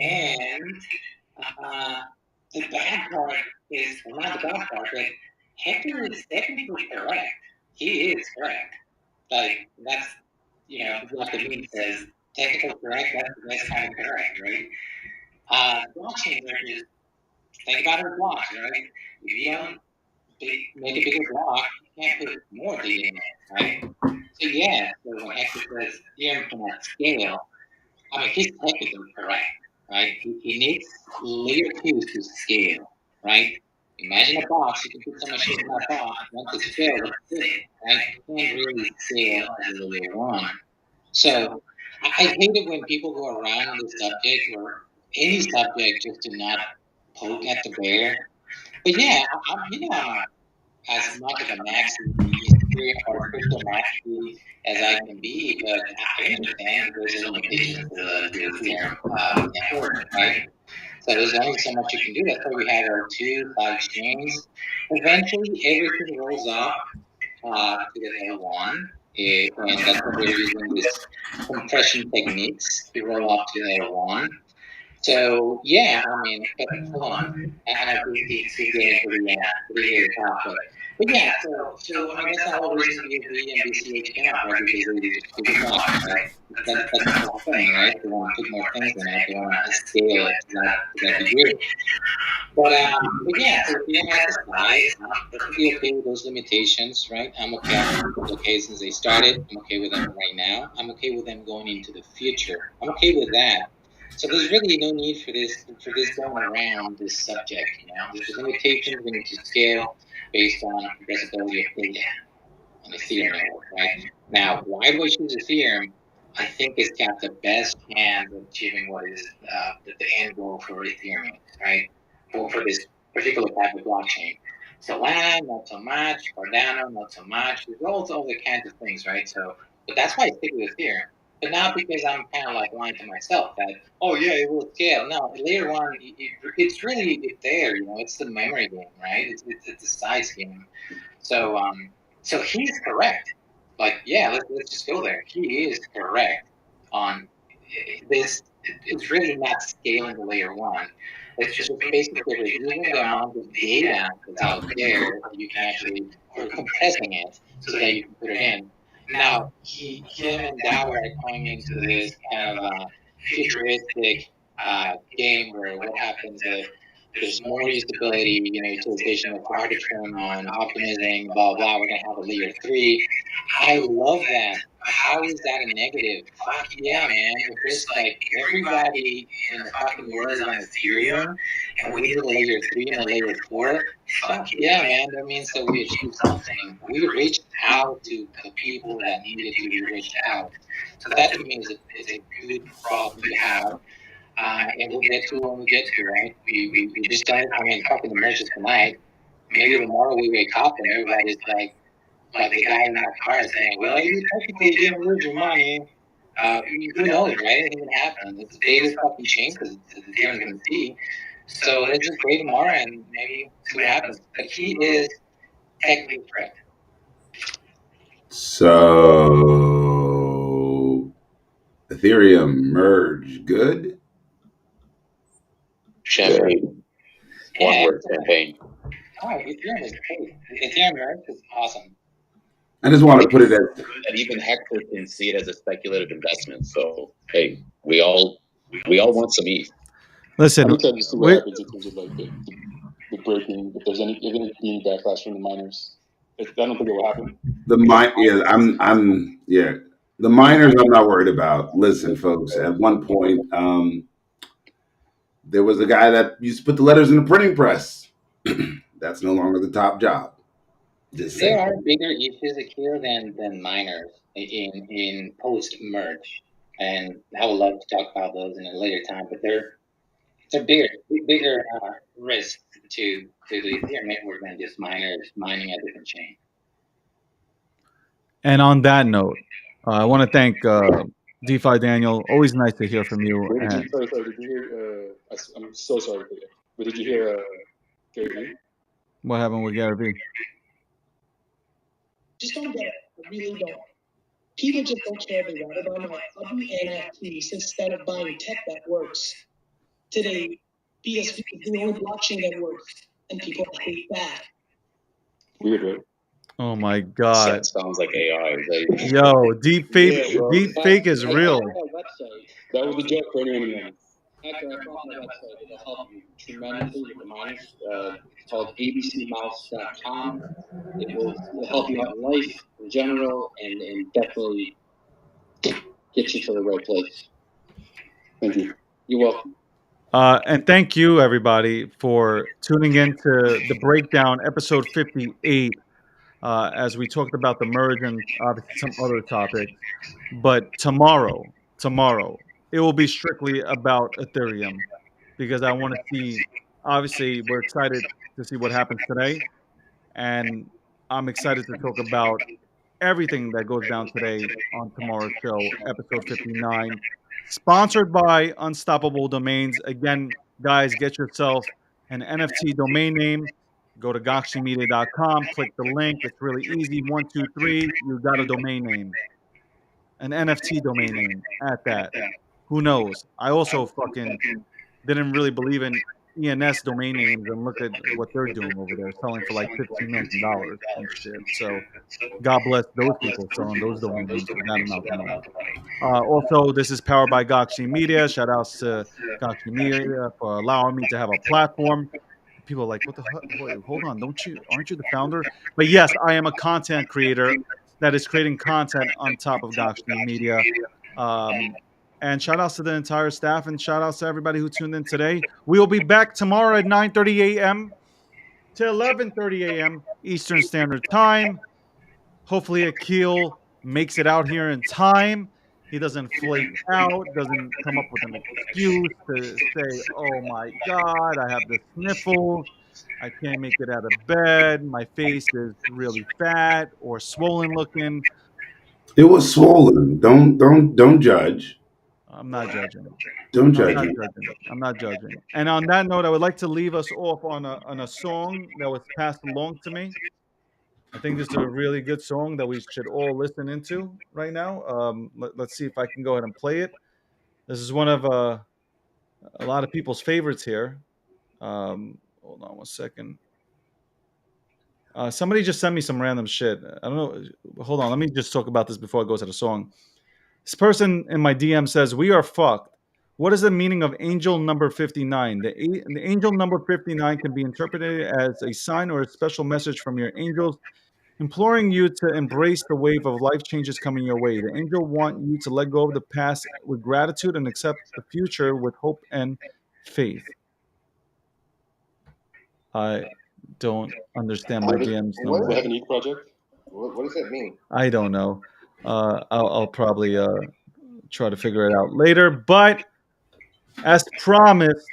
And the bad part is, well, not the bad part, but Hector is technically correct. He is correct. Like, that's, what the meme says, technical correct, that's kind of correct, right? Blockchain mergers, think about it as blocks, right? If you don't make a bigger block, you can't put more data in it, right? So yeah, so when Hector says Ethereum cannot scale, I mean, he's technically correct, right? He needs layer 2 to scale, right? Imagine a box, you can put so much shit in that box, once it's filled, that's it, right? You can't really scale as a layer 1. So, I hate it when people go around the subject, or any subject, just to not poke at the bear. But yeah, I'm not as much of a maxi Ethereum or crypto maxi as I can be, but I understand there's limitations to the Ethereum network, right? So there's only so much you can do. That's why we have our 2 side chains. Eventually, everything rolls up to the L1, and that's what we're using this compression techniques to roll up to the L1. So yeah, I mean, but hold on, I know it's getting pretty tough, but yeah. So I mean, that's the whole reason BSV and BCH came out, right? Because they just put the block, right? That's the whole thing, right? They want to put more things in it. They want to scale it to that degree. But yeah, so Ethereum has the size. I'm perfectly okay with those limitations, right? I'm okay since they started. I'm okay with them right now. I'm okay with them going into the future. I'm okay with that. So there's really no need for this going around this subject. There's limitations we need to scale based on compressibility of data on the Ethereum network, right? Now, why do I choose Ethereum? I think it's got the best chance of achieving what is the end goal for Ethereum, right? For this particular type of blockchain. Solana, not so much. Cardano, not so much. There's all the kinds of things, right? So, but that's why I stick with Ethereum. But not because I'm kind of like lying to myself that, oh yeah, it will scale. No, layer 1, it's really there. It's the memory game, right? It's a size game. So so he's correct. Like, yeah, let's just go there. He is correct on this. It's really not scaling to layer 1. It's just basically reducing the amount of data that's out there that you can actually, or compressing it so that you can put it in. Now, him and Dow are coming into this kind of futuristic game where what happens if there's more usability, utilization of Arbitrum and optimizing, blah, blah, we're going to have a layer 3. I love that. How is that a negative? Fuck yeah, man. If it's like everybody in the fucking world is on Ethereum and we did a layer 3 and a layer 4, fuck yeah, man. That means that we achieved something. We reached out to the people that needed to be reached out. So that to me is a good problem to have. And we'll get to it when we get to it, right? We just don't, fucking the merges tonight. Maybe tomorrow we wake up and everybody's like the guy in that car saying, well, you technically didn't lose your money. Who knows, right? It didn't happen. It's the data's fucking changed because it's Ethereum can see. So let's just wait tomorrow and maybe see what happens. But he is technically correct. So Ethereum merge good? Champagne. One word, champagne. Oh, Ethereum is great. Ethereum merge is awesome. I just want to put it as, and even Hector can see it as a speculative investment. So hey, we all want some ETH. Listen, I'm excited to see what happens in terms of like the breaking. If there's any backlash from the miners, I don't think it will happen. The miners I'm not worried about. Listen, folks, at one point, There was a guy that used to put the letters in the printing press. That's no longer the top job. Just There saying. are bigger issues here than miners in post merge, and I would love to talk about those in a later time. But they're bigger risks to the Ethereum network than just miners mining a different chain. And on that note, I want to thank DeFi Daniel. Always nice to hear from you. Wait, And sorry, did you hear? I'm so sorry for you. But did you hear Gary Vee? what happened with Gary Vee? Just don't get it. I really don't. People just don't care. They rather buy my ugly NFTs instead of buying tech that works. Today, BSV is the only blockchain that works, and people hate that. Weird, right? Oh my god. Sounds like AI. Yo, deep fake Yeah, bro. deep fake is real. That was a joke for anyone who knows. After I found the website, it'll help you tremendously with the miners. It's called abcmouse.com. It'll help you out in life in general and definitely get you to the right place. Thank you. You're welcome. And thank you, everybody, for tuning in to the breakdown, episode 58, as we talked about the merge and obviously some other topics. But tomorrow, it will be strictly about Ethereum because I want to see, obviously, we're excited to see what happens today. And I'm excited to talk about everything that goes down today on tomorrow's show, episode 59. Sponsored by Unstoppable Domains. Again, guys, get yourself an NFT domain name. Go to gokhshteinmedia.com, click the link. It's really easy. 1, 2, 3, you got a domain name. An NFT domain name at that. Who knows? I also fucking didn't really believe in ENS domain names, and look at what they're doing over there, selling for like $15 million and shit. So God bless those people selling those domain names for that amount of money. Also, this is powered by Gokhshtein Media. Shout outs to Gokhshtein Media for allowing me to have a platform. People are like, what the hell? Wait, hold on, aren't you the founder? But yes, I am a content creator that is creating content on top of Gokhshtein Media. And shout outs to the entire staff and shout outs to everybody who tuned in today. We will be back tomorrow at 9:30 a.m. to 11:30 a.m. Eastern Standard Time. Hopefully Akil makes it out here in time. He doesn't flake out, doesn't come up with an excuse to say, oh my God, I have the sniffles. I can't make it out of bed. My face is really fat or swollen looking. It was swollen. Don't judge. I'm not judging. Don't judge. I'm not judging. And on that note, I would like to leave us off on a song that was passed along to me. I think this is a really good song that we should all listen into right now. Let's see if I can go ahead and play it. This is one of a lot of people's favorites here. Hold on one second. Somebody just sent me some random shit. I don't know. Hold on. Let me just talk about this before I go to the song. This person in my DM says, "We are fucked. What is the meaning of angel number 59? The angel number 59 can be interpreted as a sign or a special message from your angels imploring you to embrace the wave of life changes coming your way. The angel want you to let go of the past with gratitude and accept the future with hope and faith." I don't understand my DMs no Do more. they have an e project? What does that mean? I don't know. I'll probably try to figure it out later. But as promised,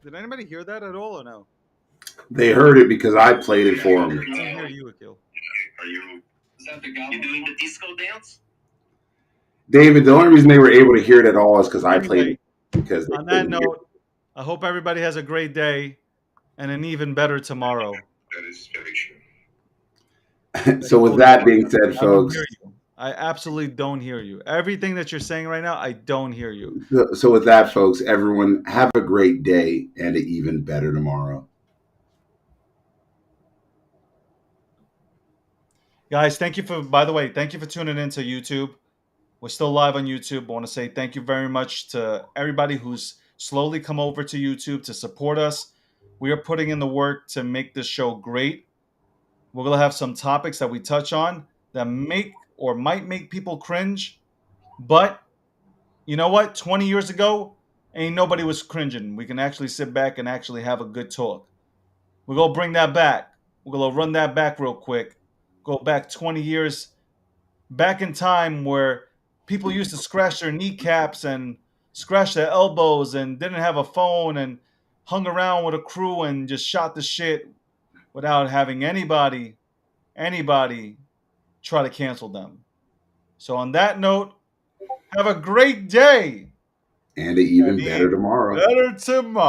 did anybody hear that at all or no? They heard it because I played it for them. I didn't hear you, Akil. You doing the disco dance? David, the only reason they were able to hear it at all is because I played it. Because on that note, I hope everybody has a great day and an even better tomorrow. That is very true. So with that being said, folks, I absolutely don't hear you. Everything that you're saying right now, I don't hear you. So with that, folks, everyone have a great day and an even better tomorrow. Guys, thank you for, by the way, thank you for tuning in to YouTube. We're still live on YouTube. I want to say thank you very much to everybody who's slowly come over to YouTube to support us. We are putting in the work to make this show great. We're going to have some topics that we touch on that make or might make people cringe. But you know what? 20 years ago, ain't nobody was cringing. We can actually sit back and actually have a good talk. We're going to bring that back. We're going to run that back real quick. Go back 20 years back in time where people used to scratch their kneecaps and scratch their elbows and didn't have a phone and hung around with a crew and just shot the shit without having anybody try to cancel them. So on that note, have a great day And an even better tomorrow. Better tomorrow.